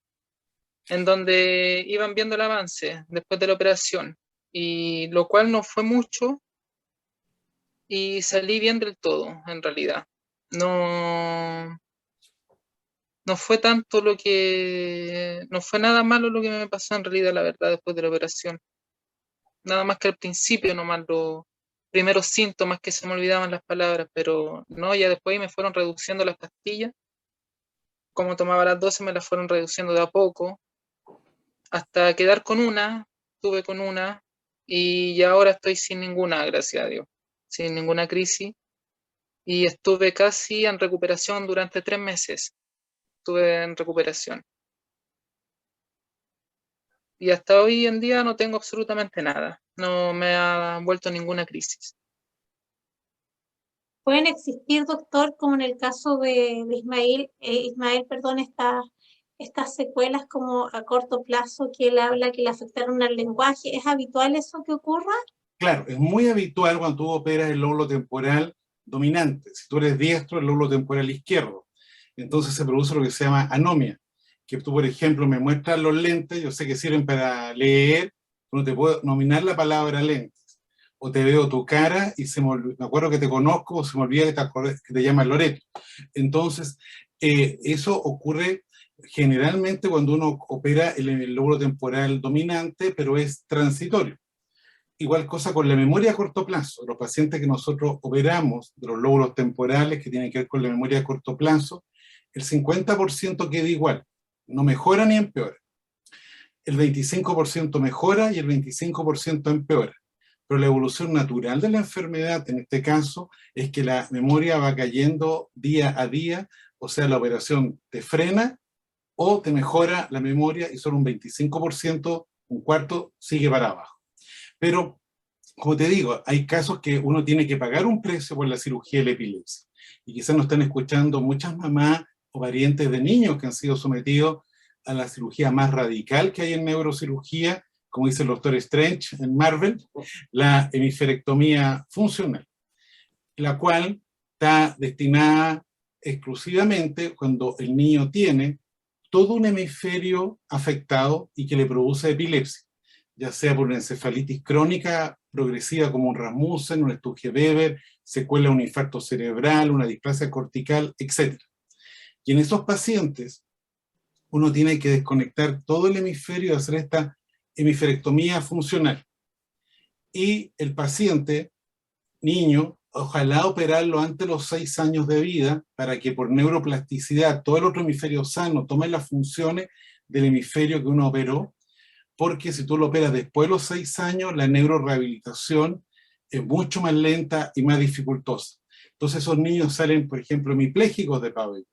en donde iban viendo el avance después de la operación, y lo cual no fue mucho, y salí bien del todo, en realidad. No, no fue tanto no fue nada malo lo que me pasó en realidad, la verdad, después de la operación. Nada más que al principio, nomás los primeros síntomas que se me olvidaban las palabras, pero no, ya después me fueron reduciendo las pastillas. Como tomaba las 12 me las fueron reduciendo de a poco, hasta quedar con una, tuve con una, y ya ahora estoy sin ninguna, gracias a Dios, sin ninguna crisis, y estuve casi en recuperación durante 3 meses, estuve en recuperación. Y hasta hoy en día no tengo absolutamente nada, no me ha vuelto ninguna crisis. Pueden existir, doctor, como en el caso de Ismael, perdón, estas secuelas como a corto plazo que él habla que le afectaron al lenguaje. ¿Es habitual eso que ocurra? Claro, es muy habitual cuando tú operas el lóbulo temporal dominante. Si tú eres diestro, el lóbulo temporal izquierdo. Entonces se produce lo que se llama anomia. Que tú, por ejemplo, me muestras los lentes, yo sé que sirven para leer, pero no te puedo nominar la palabra lentes. O te veo tu cara y me acuerdo que te conozco, o se me olvida que te llamas Loreto. Entonces, eso ocurre generalmente cuando uno opera el lóbulo temporal dominante, pero es transitorio. Igual cosa con la memoria a corto plazo. Los pacientes que nosotros operamos de los lóbulos temporales que tienen que ver con la memoria a corto plazo, el 50% queda igual, no mejora ni empeora. El 25% mejora y el 25% empeora. Pero la evolución natural de la enfermedad, en este caso, es que la memoria va cayendo día a día, o sea, la operación te frena o te mejora la memoria y solo un 25%, un cuarto, sigue para abajo. Pero, como te digo, hay casos que uno tiene que pagar un precio por la cirugía de la epilepsia. Y quizás nos están escuchando muchas mamás o parientes de niños que han sido sometidos a la cirugía más radical que hay en neurocirugía, como dice el doctor Strange en Marvel, la hemisferectomía funcional, la cual está destinada exclusivamente cuando el niño tiene todo un hemisferio afectado y que le produce epilepsia, ya sea por una encefalitis crónica progresiva como un Rasmussen, un Sturge-Weber, secuela de un infarto cerebral, una displasia cortical, etc. Y en esos pacientes uno tiene que desconectar todo el hemisferio y hacer esta hemisferectomía funcional. Y el paciente, niño, ojalá operarlo antes de los 6 años de vida para que por neuroplasticidad todo el otro hemisferio sano tome las funciones del hemisferio que uno operó, porque si tú lo operas después de los 6 años, la neurorehabilitación es mucho más lenta y más dificultosa. Entonces esos niños salen, por ejemplo, hemipléjicos de pabellón,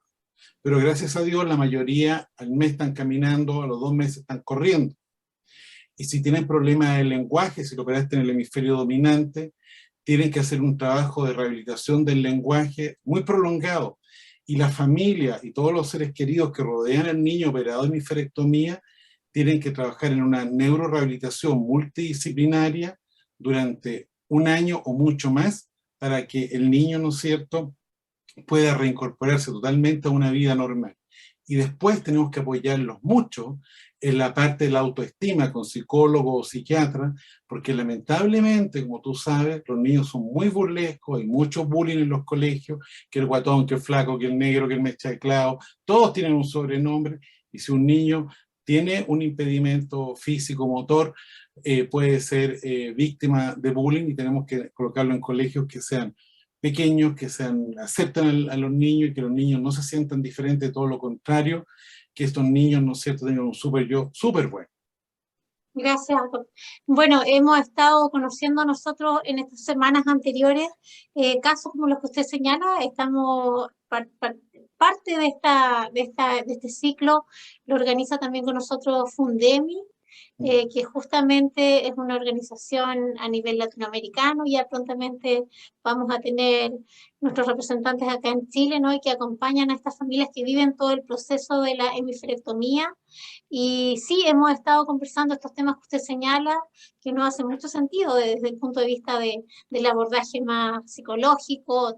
pero gracias a Dios la mayoría al mes están caminando, a los 2 meses están corriendo. Y si tienen problemas de lenguaje, si lo operaste en el hemisferio dominante, tienen que hacer un trabajo de rehabilitación del lenguaje muy prolongado. Y la familia y todos los seres queridos que rodean al niño operado de hemisferectomía tienen que trabajar en una neurorehabilitación multidisciplinaria durante 1 año o mucho más para que el niño, ¿no es cierto?, pueda reincorporarse totalmente a una vida normal. Y después tenemos que apoyarlos mucho en la parte de la autoestima con psicólogos o psiquiatras, porque lamentablemente, como tú sabes, los niños son muy burlescos, hay mucho bullying en los colegios, que el guatón, que el flaco, que el negro, que el mechaclado, todos tienen un sobrenombre, y si un niño tiene un impedimento físico, motor, puede ser víctima de bullying, y tenemos que colocarlo en colegios que sean pequeños, que acepten a los niños y que los niños no se sientan diferentes, todo lo contrario, que estos niños, ¿no es cierto?, tengan un super yo súper bueno. Gracias, doctor. Bueno, hemos estado conociendo nosotros en estas semanas anteriores casos como los que usted señala. Estamos parte de este ciclo lo organiza también con nosotros Fundemi, que justamente es una organización a nivel latinoamericano. Ya prontamente vamos a tener nuestros representantes acá en Chile, ¿no? Y que acompañan a estas familias que viven todo el proceso de la hemisferectomía. Y sí, hemos estado conversando estos temas que usted señala, que no hacen mucho sentido desde el punto de vista del abordaje más psicológico,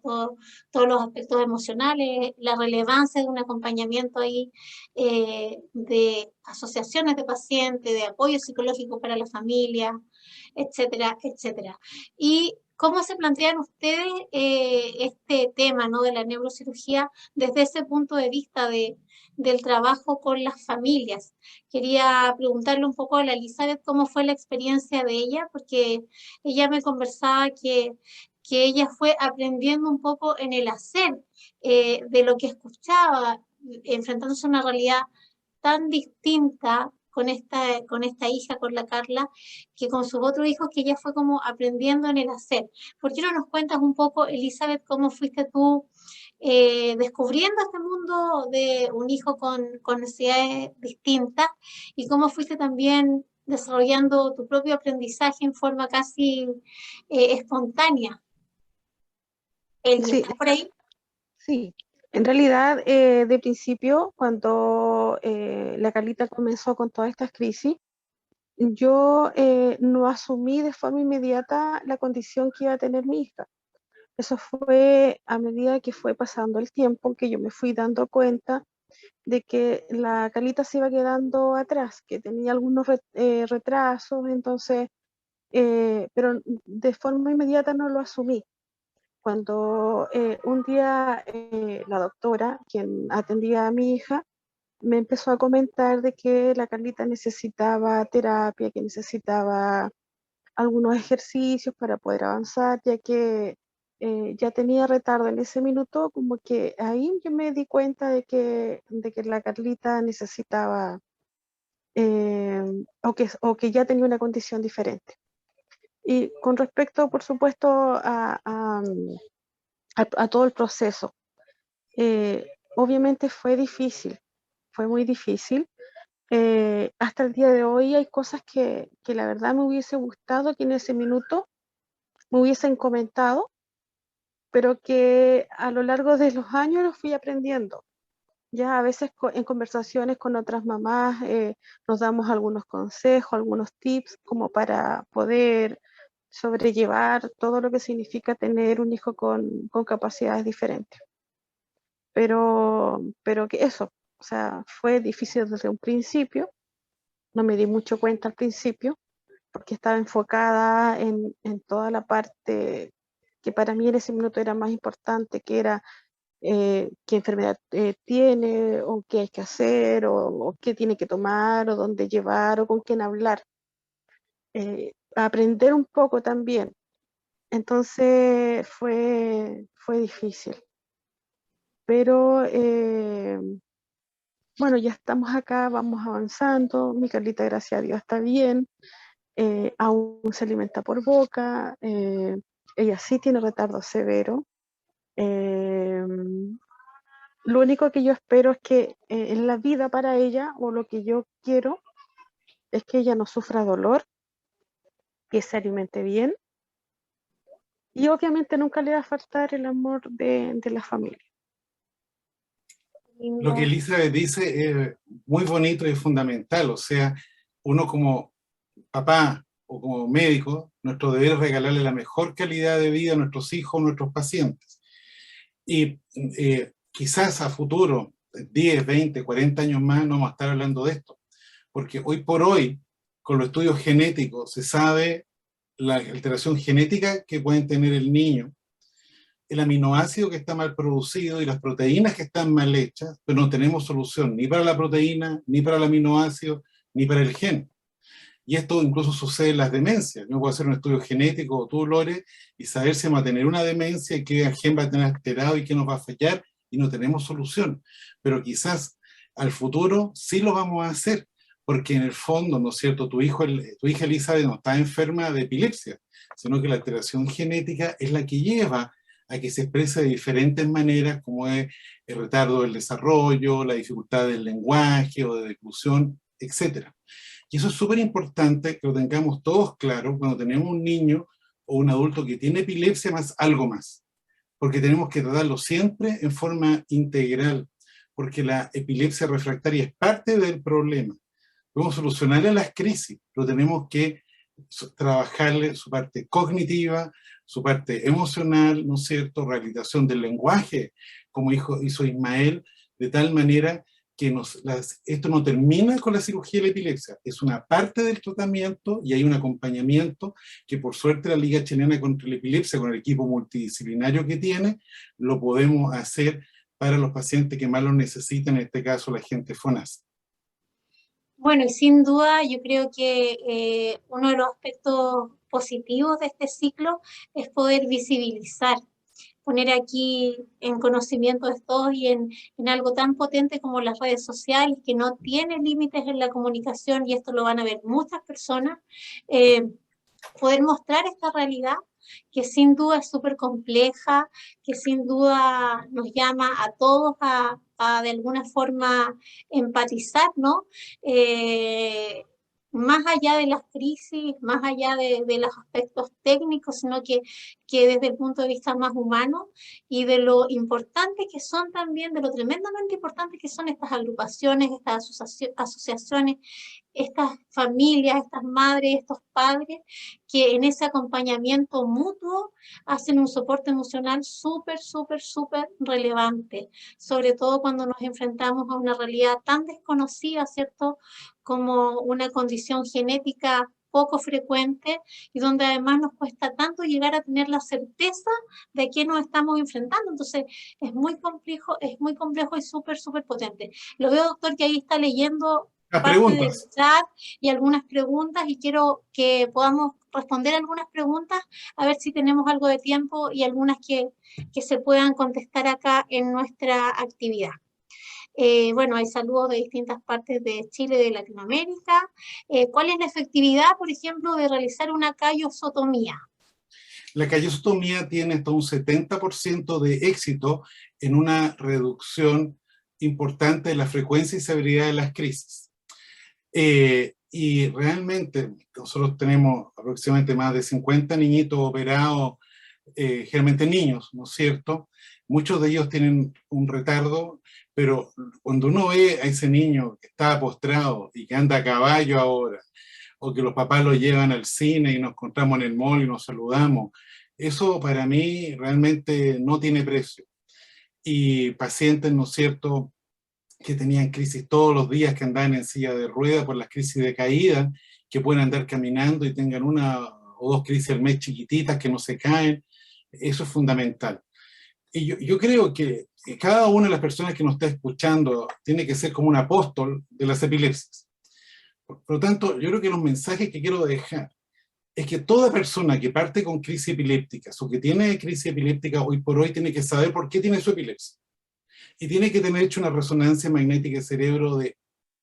todos los aspectos emocionales, la relevancia de un acompañamiento ahí, de asociaciones de pacientes, de apoyo psicológico para la familia, etcétera, etcétera. Y ¿cómo se plantean ustedes este tema, ¿no?, de la neurocirugía desde ese punto de vista del trabajo con las familias? Quería preguntarle un poco a la Elizabeth cómo fue la experiencia de ella, porque ella me conversaba que ella fue aprendiendo un poco en el hacer, de lo que escuchaba, enfrentándose a una realidad tan distinta con esta hija, con la Carla, que con sus otros hijos, que ella fue como aprendiendo en el hacer. ¿Por qué no nos cuentas un poco, Elizabeth, cómo fuiste tú descubriendo este mundo de un hijo con necesidades distintas y cómo fuiste también desarrollando tu propio aprendizaje en forma casi espontánea? Eli, Sí, ¿estás por ahí? sí. En realidad, de principio, cuando la Carlita comenzó con todas estas crisis, yo no asumí de forma inmediata la condición que iba a tener mi hija. Eso fue a medida que fue pasando el tiempo que yo me fui dando cuenta de que la Carlita se iba quedando atrás, que tenía algunos retrasos, entonces, pero de forma inmediata no lo asumí. Cuando un día la doctora, quien atendía a mi hija, me empezó a comentar de que la Carlita necesitaba terapia, que necesitaba algunos ejercicios para poder avanzar, ya que ya tenía retardo en ese minuto, como que ahí yo me di cuenta de que la Carlita necesitaba eh, o que ya tenía una condición diferente. Y con respecto, por supuesto, a todo el proceso, obviamente fue difícil, fue muy difícil. Hasta el día de hoy hay cosas que la verdad me hubiese gustado que en ese minuto me hubiesen comentado, pero que a lo largo de los años los fui aprendiendo. Ya a veces en conversaciones con otras mamás nos damos algunos consejos, algunos tips como para poder sobrellevar todo lo que significa tener un hijo con capacidades diferentes. Pero que eso, o sea, fue difícil desde un principio, no me di mucho cuenta al principio, porque estaba enfocada en toda la parte que para mí en ese minuto era más importante, que era qué enfermedad tiene, o qué hay que hacer, o qué tiene que tomar, o dónde llevar, o con quién hablar. Aprender un poco también. Entonces fue difícil. Pero bueno, ya estamos acá, vamos avanzando. Mi Carlita, gracias a Dios, está bien. Aún se alimenta por boca. Ella sí tiene retardo severo. Lo único que yo espero es que en la vida para ella, o lo que yo quiero, es que ella no sufra dolor, que se alimente bien, y obviamente nunca le va a faltar el amor de la familia. Lo que Elizabeth dice es muy bonito y fundamental, o sea, uno como papá o como médico, nuestro deber es regalarle la mejor calidad de vida a nuestros hijos, a nuestros pacientes. Y quizás a futuro, 10, 20, 40 años más, no vamos a estar hablando de esto, porque hoy por hoy, con los estudios genéticos, se sabe la alteración genética que pueden tener el niño, el aminoácido que está mal producido y las proteínas que están mal hechas, pero no tenemos solución ni para la proteína, ni para el aminoácido, ni para el gen. Y esto incluso sucede en las demencias. Yo puedo hacer un estudio genético, o tú, Lore, y saber si vamos a tener una demencia y qué gen va a tener alterado y qué nos va a fallar, y no tenemos solución. Pero quizás al futuro sí lo vamos a hacer, porque en el fondo, ¿no es cierto?, tu hija Elizabeth no está enferma de epilepsia, sino que la alteración genética es la que lleva a que se exprese de diferentes maneras, como es el retardo del desarrollo, la dificultad del lenguaje o de declusión, etc. Y eso es súper importante que lo tengamos todos claro cuando tenemos un niño o un adulto que tiene epilepsia más algo más, porque tenemos que tratarlo siempre en forma integral, porque la epilepsia refractaria es parte del problema. Podemos solucionarle las crisis, pero tenemos que trabajarle su parte cognitiva, su parte emocional, ¿no es cierto?, rehabilitación del lenguaje, como hizo Ismael, de tal manera que esto no termina con la cirugía de la epilepsia, es una parte del tratamiento y hay un acompañamiento que por suerte la Liga Chilena contra la Epilepsia, con el equipo multidisciplinario que tiene, lo podemos hacer para los pacientes que más lo necesitan, en este caso la gente FONASA. Bueno, y sin duda yo creo que uno de los aspectos positivos de este ciclo es poder visibilizar, poner aquí en conocimiento de todos y en algo tan potente como las redes sociales, que no tiene límites en la comunicación, y esto lo van a ver muchas personas, poder mostrar esta realidad que sin duda es súper compleja, que sin duda nos llama a todos a de alguna forma empatizar, ¿no? Más allá de las crisis, más allá de los aspectos técnicos, sino que desde el punto de vista más humano y de lo importante que son también, de lo tremendamente importante que son estas agrupaciones, estas asociaciones, estas familias, estas madres, estos padres, que en ese acompañamiento mutuo hacen un soporte emocional súper, súper, súper relevante, sobre todo cuando nos enfrentamos a una realidad tan desconocida, ¿cierto?, como una condición genética poco frecuente y donde además nos cuesta tanto llegar a tener la certeza de a qué nos estamos enfrentando. Entonces es muy complejo y súper, súper potente. Lo veo, doctor, que ahí está leyendo Las parte del preguntas. chat y algunas preguntas, y quiero que podamos responder algunas preguntas, a ver si tenemos algo de tiempo y algunas que se puedan contestar acá en nuestra actividad. Bueno, hay saludos de distintas partes de Chile y de Latinoamérica. ¿Cuál es la efectividad, por ejemplo, de realizar una callosotomía? La callosotomía tiene hasta un 70% de éxito en una reducción importante de la frecuencia y severidad de las crisis. Y realmente nosotros tenemos aproximadamente más de 50 niñitos operados, generalmente niños, ¿no es cierto? Muchos de ellos tienen un retardo, pero cuando uno ve a ese niño que está postrado y que anda a caballo ahora, o que los papás lo llevan al cine y nos encontramos en el mall y nos saludamos, eso para mí realmente no tiene precio. Y pacientes, ¿no es cierto?, que tenían crisis todos los días, que andaban en silla de ruedas por las crisis de caída, que pueden andar caminando y tengan una o dos crisis al mes chiquititas que no se caen, eso es fundamental. Y yo creo que cada una de las personas que nos está escuchando tiene que ser como un apóstol de las epilepsias. Por lo tanto, yo creo que los mensajes que quiero dejar es que toda persona que parte con crisis epilépticas o que tiene crisis epiléptica hoy por hoy tiene que saber por qué tiene su epilepsia. Y tiene que tener hecho una resonancia magnética de cerebro de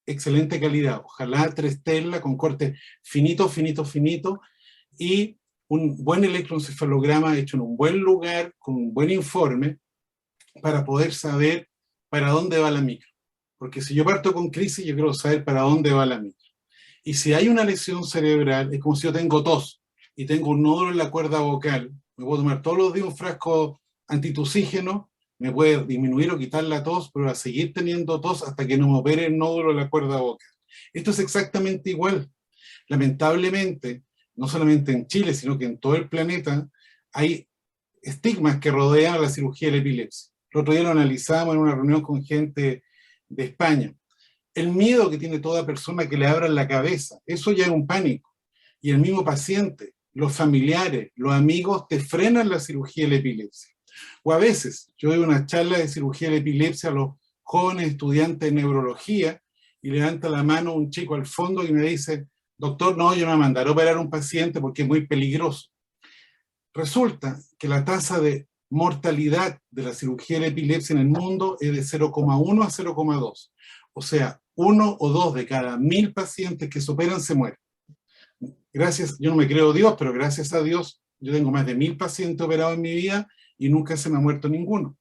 excelente calidad, ojalá 3 Tesla con corte finito, finito, finito, y un buen electroencefalograma hecho en un buen lugar, con un buen informe, para poder saber para dónde va la micro. Porque si yo parto con crisis, yo quiero saber para dónde va la micro. Y si hay una lesión cerebral, es como si yo tengo tos y tengo un nódulo en la cuerda vocal, me puedo tomar todos los días un frasco antitusígeno, me puede disminuir o quitar la tos, pero va a seguir teniendo tos hasta que no me opere el nódulo en la cuerda vocal. Esto es exactamente igual. Lamentablemente, no solamente en Chile, sino que en todo el planeta, hay estigmas que rodean la cirugía de la epilepsia. El otro día lo analizamos en una reunión con gente de España. El miedo que tiene toda persona que le abran la cabeza, eso ya es un pánico. Y el mismo paciente, los familiares, los amigos te frenan la cirugía de la epilepsia. O a veces, yo doy una charla de cirugía de la epilepsia a los jóvenes estudiantes de neurología y levanta la mano un chico al fondo y me dice, doctor, no, yo no me mandaré a operar a un paciente porque es muy peligroso. Resulta que la tasa de mortalidad de la cirugía de la epilepsia en el mundo es de 0,1 a 0,2. O sea, 1 o 2 de cada 1000 pacientes que se operan se mueren. Gracias, yo no me creo Dios, pero gracias a Dios, yo tengo más de 1000 pacientes operados en mi vida y nunca se me ha muerto ninguno.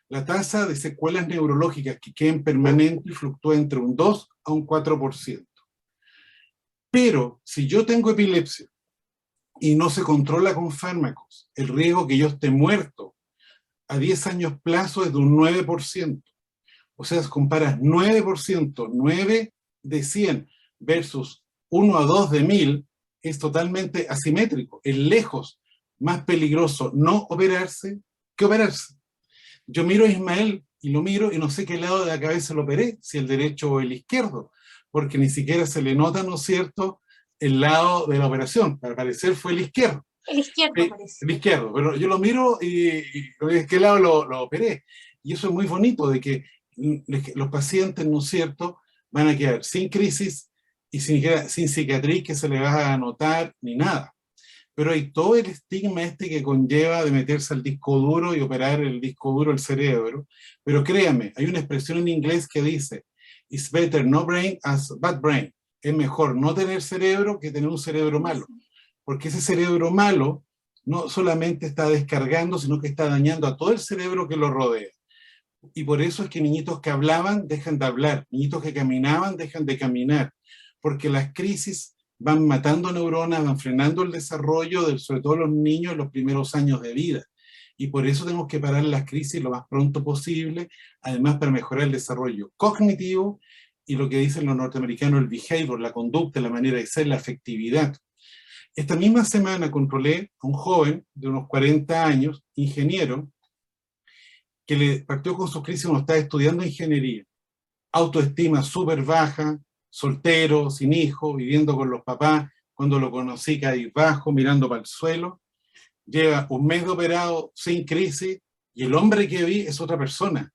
La tasa de secuelas neurológicas que queden permanentes fluctúa entre un 2 a un 4%. Pero si yo tengo epilepsia y no se controla con fármacos, el riesgo que yo esté muerto a 10 años plazo es de un 9%. O sea, si comparas 9%, 9 de 100 versus 1 a 2 de 1000, es totalmente asimétrico. Es lejos más peligroso no operarse que operarse. Yo miro a Ismael y lo miro y no sé qué lado de la cabeza lo operé, si el derecho o el izquierdo, porque ni siquiera se le nota, ¿no es cierto?, el lado de la operación. Al parecer fue el izquierdo. El izquierdo parece. El izquierdo, pero yo lo miro y ¿de qué lado lo operé? Y eso es muy bonito, de que los pacientes, ¿no es cierto?, van a quedar sin crisis y sin cicatriz que se le va a notar ni nada. Pero hay todo el estigma este que conlleva de meterse al disco duro y operar el disco duro del cerebro. Pero créame, hay una expresión en inglés que dice, it's better no brain as bad brain. Es mejor no tener cerebro que tener un cerebro malo. Porque ese cerebro malo no solamente está descargando, sino que está dañando a todo el cerebro que lo rodea. Y por eso es que niñitos que hablaban dejan de hablar, niñitos que caminaban dejan de caminar, porque las crisis van matando neuronas, van frenando el desarrollo, sobre todo los niños en los primeros años de vida. Y por eso tenemos que parar las crisis lo más pronto posible, además para mejorar el desarrollo cognitivo y lo que dicen los norteamericanos, el behavior, la conducta, la manera de ser, la afectividad. Esta misma semana controlé a un joven de unos 40 años, ingeniero, que le partió con su crisis cuando estaba estudiando ingeniería. Autoestima súper baja, soltero, sin hijo, viviendo con los papás. Cuando lo conocí cabizbajo, mirando para el suelo. Lleva un mes de operado, sin crisis, y el hombre que vi es otra persona.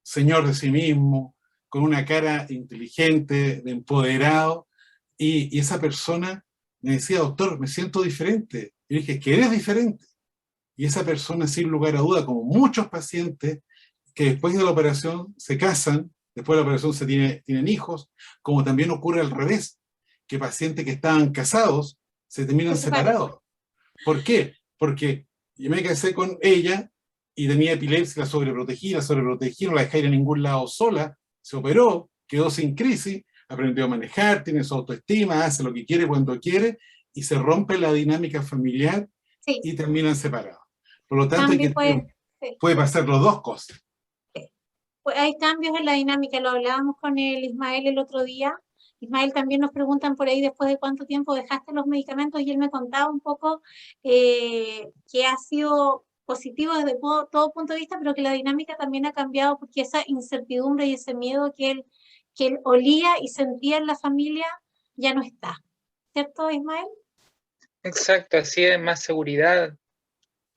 Señor de sí mismo, con una cara inteligente, de empoderado, y esa persona me decía, doctor, me siento diferente. Y dije, ¿que eres diferente? Y esa persona, sin lugar a duda, como muchos pacientes que después de la operación se casan, después de la operación tienen hijos, como también ocurre al revés, que pacientes que estaban casados se terminan separados. ¿Por qué? Porque yo me casé con ella y tenía epilepsia, la sobreprotegí, no la dejé ir a ningún lado sola, se operó, quedó sin crisis, aprendió a manejar, tiene su autoestima, hace lo que quiere cuando quiere, y se rompe la dinámica familiar y terminan separados. Por lo tanto, puede pasar las dos cosas. Pues hay cambios en la dinámica, lo hablábamos con el Ismael el otro día. Ismael, también nos preguntan por ahí después de cuánto tiempo dejaste los medicamentos, y él me contaba un poco que ha sido positivo desde todo punto de vista, pero que la dinámica también ha cambiado porque esa incertidumbre y ese miedo que él olía y sentía en la familia ya no está. ¿Cierto, Ismael? Exacto, así es, más seguridad.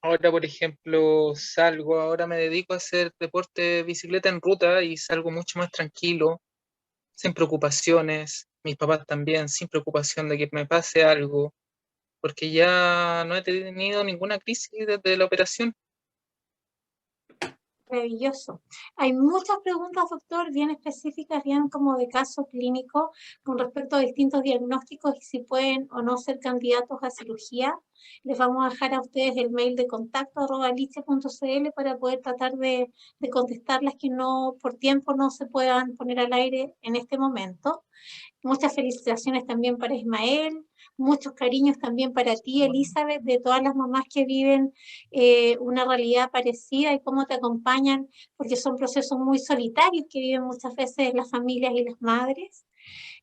Ahora, por ejemplo, ahora me dedico a hacer deporte de bicicleta en ruta y salgo mucho más tranquilo, sin preocupaciones, mis papás también, sin preocupación de que me pase algo, porque ya no he tenido ninguna crisis desde la operación. Maravilloso. Hay muchas preguntas, doctor, bien específicas, bien como de caso clínico, con respecto a distintos diagnósticos y si pueden o no ser candidatos a cirugía. Les vamos a dejar a ustedes el mail de contacto@liche.cl para poder tratar de contestarlas que no, por tiempo, no se puedan poner al aire en este momento. Muchas felicitaciones también para Ismael, muchos cariños también para ti, Elizabeth, de todas las mamás que viven una realidad parecida y cómo te acompañan, porque son procesos muy solitarios que viven muchas veces las familias y las madres.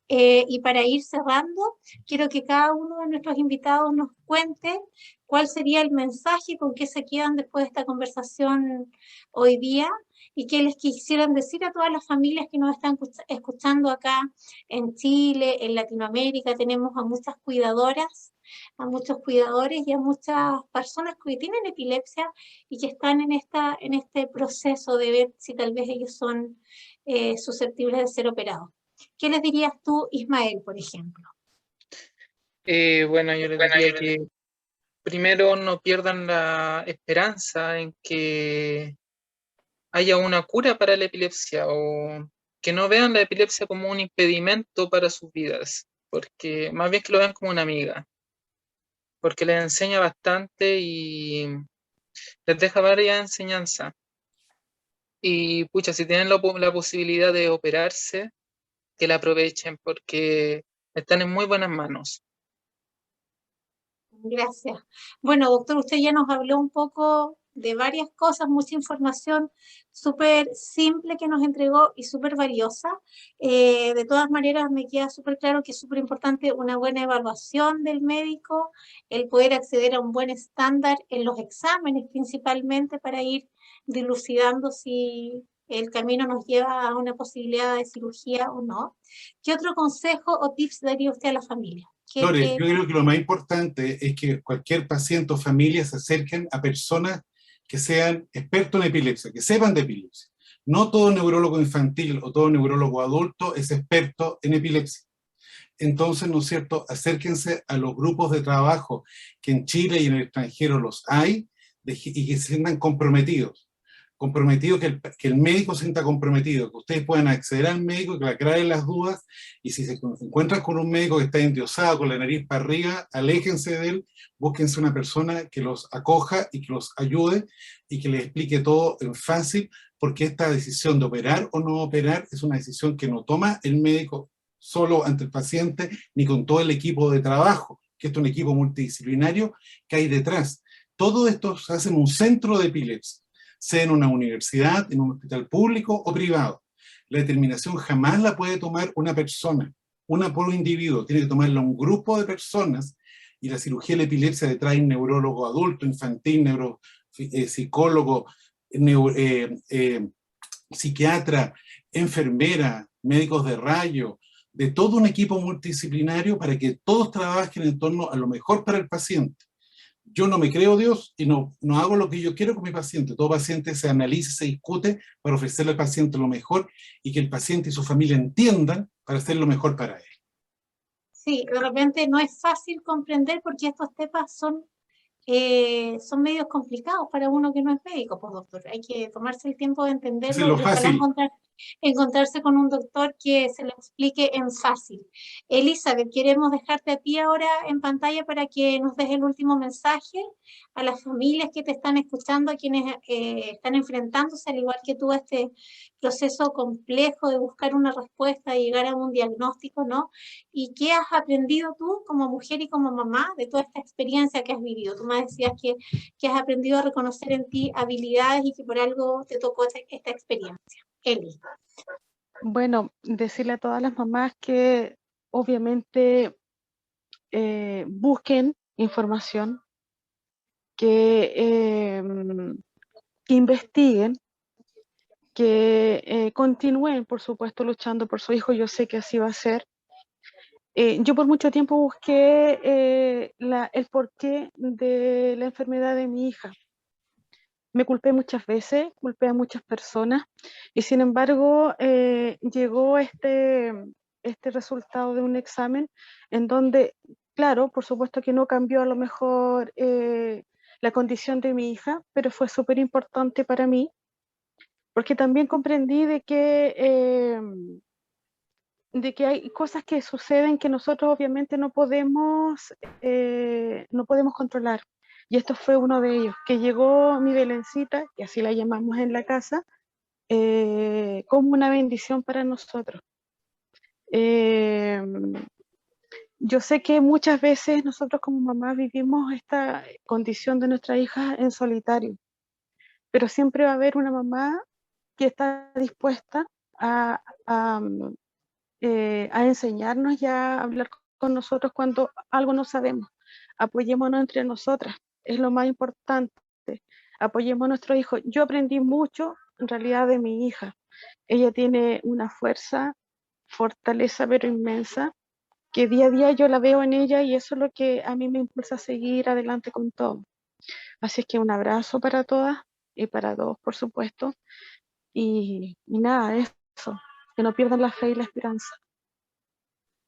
Y para ir cerrando, quiero que cada uno de nuestros invitados nos cuente cuál sería el mensaje con que se quedan después de esta conversación hoy día y qué les quisieran decir a todas las familias que nos están escuchando acá en Chile, en Latinoamérica. Tenemos a muchas cuidadoras, a muchos cuidadores y a muchas personas que tienen epilepsia y que están en este proceso de ver si tal vez ellos son susceptibles de ser operados. ¿Qué les dirías tú, Ismael, por ejemplo? Bueno, yo les diría que primero no pierdan la esperanza en que haya una cura para la epilepsia, o que no vean la epilepsia como un impedimento para sus vidas, porque más bien que lo vean como una amiga, porque les enseña bastante y les deja varias enseñanzas. Y pucha, si tienen la posibilidad de operarse, que la aprovechen, porque Están en muy buenas manos. Gracias. Bueno, doctor, usted ya nos habló un poco de varias cosas, mucha información súper simple que nos entregó y súper valiosa. De todas maneras, me queda súper claro que es súper importante una buena evaluación del médico, el poder acceder a un buen estándar en los exámenes principalmente para ir dilucidando si el camino nos lleva a una posibilidad de cirugía o no. ¿Qué otro consejo o tips daría usted a la familia? Lore, yo creo que lo más importante es que cualquier paciente o familia se acerquen a personas que sean expertos en epilepsia, que sepan de epilepsia. No todo neurólogo infantil o todo neurólogo adulto es experto en epilepsia. Entonces, ¿no es cierto?, acérquense a los grupos de trabajo que en Chile y en el extranjero los hay y que se sientan comprometidos. Que el médico se sienta comprometido, que ustedes puedan acceder al médico, que le aclaren las dudas, y si se encuentran con un médico que está endiosado, con la nariz para arriba, aléjense de él, búsquense una persona que los acoja y que los ayude y que les explique todo en fácil, porque esta decisión de operar o no operar es una decisión que no toma el médico solo ante el paciente, ni con todo el equipo de trabajo, que es un equipo multidisciplinario que hay detrás. Todo esto se hace en un centro de epilepsia, sea en una universidad, en un hospital público o privado. La determinación jamás la puede tomar una persona, una por un individuo, tiene que tomarla un grupo de personas, y la cirugía de la epilepsia detrás hay neurólogo adulto, infantil, psicólogo, psiquiatra, enfermera, médicos de rayo, de todo un equipo multidisciplinario para que todos trabajen en torno a lo mejor para el paciente. Yo no me creo Dios y no hago lo que yo quiero con mi paciente. Todo paciente se analiza, se discute para ofrecerle al paciente lo mejor y que el paciente y su familia entiendan para hacer lo mejor para él. Sí, de repente no es fácil comprender porque estos temas son medios complicados para uno que no es médico, pues doctor. Hay que tomarse el tiempo de Eso es entenderlo lo y ojalá fácil. encontrarse con un doctor que se lo explique en fácil. Elizabeth, queremos dejarte a ti ahora en pantalla para que nos des el último mensaje a las familias que te están escuchando, a quienes están enfrentándose, al igual que tú, a este proceso complejo de buscar una respuesta, de llegar a un diagnóstico, ¿no? ¿Y qué has aprendido tú como mujer y como mamá de toda esta experiencia que has vivido? Tú me decías que has aprendido a reconocer en ti habilidades y que por algo te tocó esta experiencia. Eli. Bueno, decirle a todas las mamás que obviamente busquen información, que investiguen, que continúen, por supuesto, luchando por su hijo. Yo sé que así va a ser. Yo por mucho tiempo busqué el porqué de la enfermedad de mi hija. Me culpé muchas veces, culpé a muchas personas y sin embargo llegó este resultado de un examen en donde, claro, por supuesto que no cambió a lo mejor la condición de mi hija, pero fue súper importante para mí porque también comprendí de que hay cosas que suceden que nosotros obviamente no podemos controlar. Y esto fue uno de ellos, que llegó mi Belencita, que así la llamamos en la casa, como una bendición para nosotros. Yo sé que muchas veces nosotros como mamás vivimos esta condición de nuestra hija en solitario, pero siempre va a haber una mamá que está dispuesta a enseñarnos y a hablar con nosotros cuando algo no sabemos. Apoyémonos entre nosotras, es lo más importante. Apoyemos a nuestro hijo. Yo aprendí mucho en realidad de mi hija. Ella tiene una fuerza, fortaleza pero inmensa, que día a día yo la veo en ella y eso es lo que a mí me impulsa a seguir adelante con todo. Así es que un abrazo para todas y para todos, por supuesto. Y nada, eso, que no pierdan la fe y la esperanza.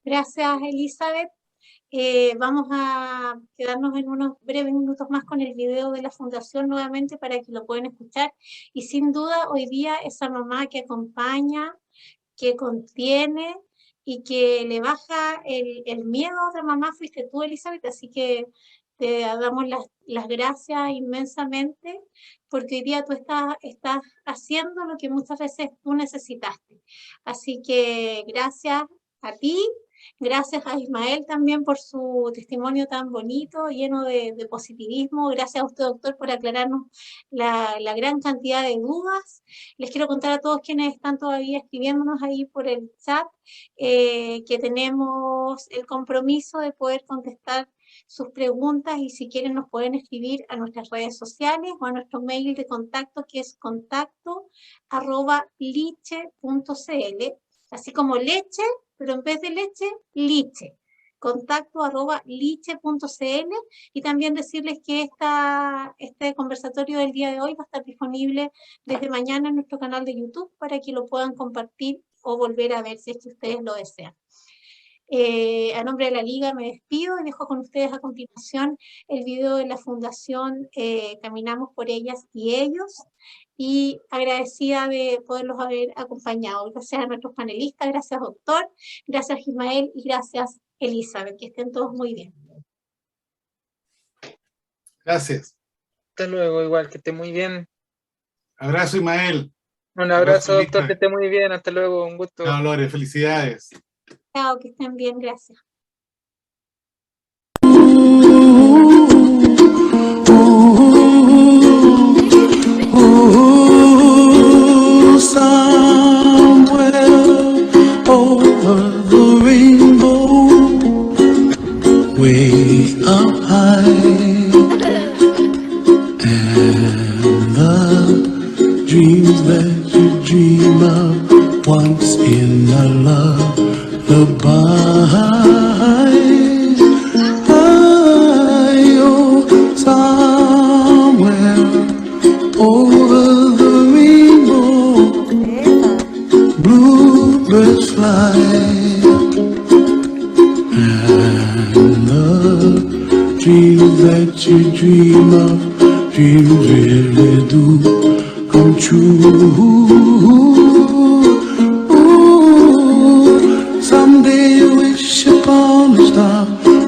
Gracias, Elizabeth. Vamos a quedarnos en unos breves minutos más con el video de la Fundación nuevamente para que lo puedan escuchar. Y sin duda, hoy día esa mamá que acompaña, que contiene y que le baja el miedo a otra mamá fuiste tú, Elizabeth. Así que te damos las gracias inmensamente porque hoy día tú estás haciendo lo que muchas veces tú necesitaste. Así que gracias a ti. Gracias a Ismael también por su testimonio tan bonito, lleno de positivismo. Gracias a usted, doctor, por aclararnos la gran cantidad de dudas. Les quiero contar a todos quienes están todavía escribiéndonos ahí por el chat que tenemos el compromiso de poder contestar sus preguntas, y si quieren nos pueden escribir a nuestras redes sociales o a nuestro mail de contacto, que es contacto@liche.cl, así como leche, pero en vez de leche, liche. contacto@liche.cl, y también decirles que este conversatorio del día de hoy va a estar disponible desde mañana en nuestro canal de YouTube para que lo puedan compartir o volver a ver si es que ustedes lo desean. A nombre de la Liga me despido y dejo con ustedes a continuación el video de la Fundación Caminamos por Ellas y Ellos, y agradecida de poderlos haber acompañado. Gracias a nuestros panelistas, gracias doctor, gracias Ismael y gracias Elizabeth. Que estén todos muy bien. Gracias. Hasta luego, igual, que esté muy bien. Abrazo, Ismael. Un abrazo, doctor, Elizabeth. que esté muy bien. Hasta luego, un gusto. Chao, Lore, felicidades. Chao, que estén bien, gracias. Somewhere over the rainbow, way up high, and the dreams that you dream of once in a lullaby. Oh, somewhere over the rainbow, bluebirds fly, and the dreams that you dream of, dreams really do come true. Ooh, someday you wish upon a star,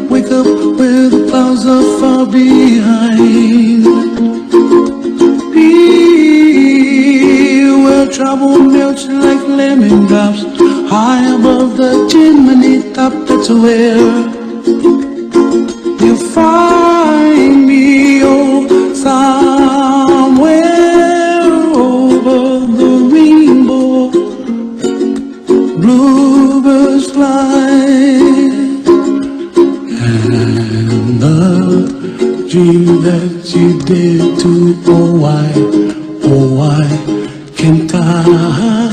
wake up where the clouds are far behind. Where trouble melts like lemon drops, high above the chimney top, that's where you find me. Oh, somewhere over the rainbow, bluebirds fly, and the dream that you dare to, oh why can't I?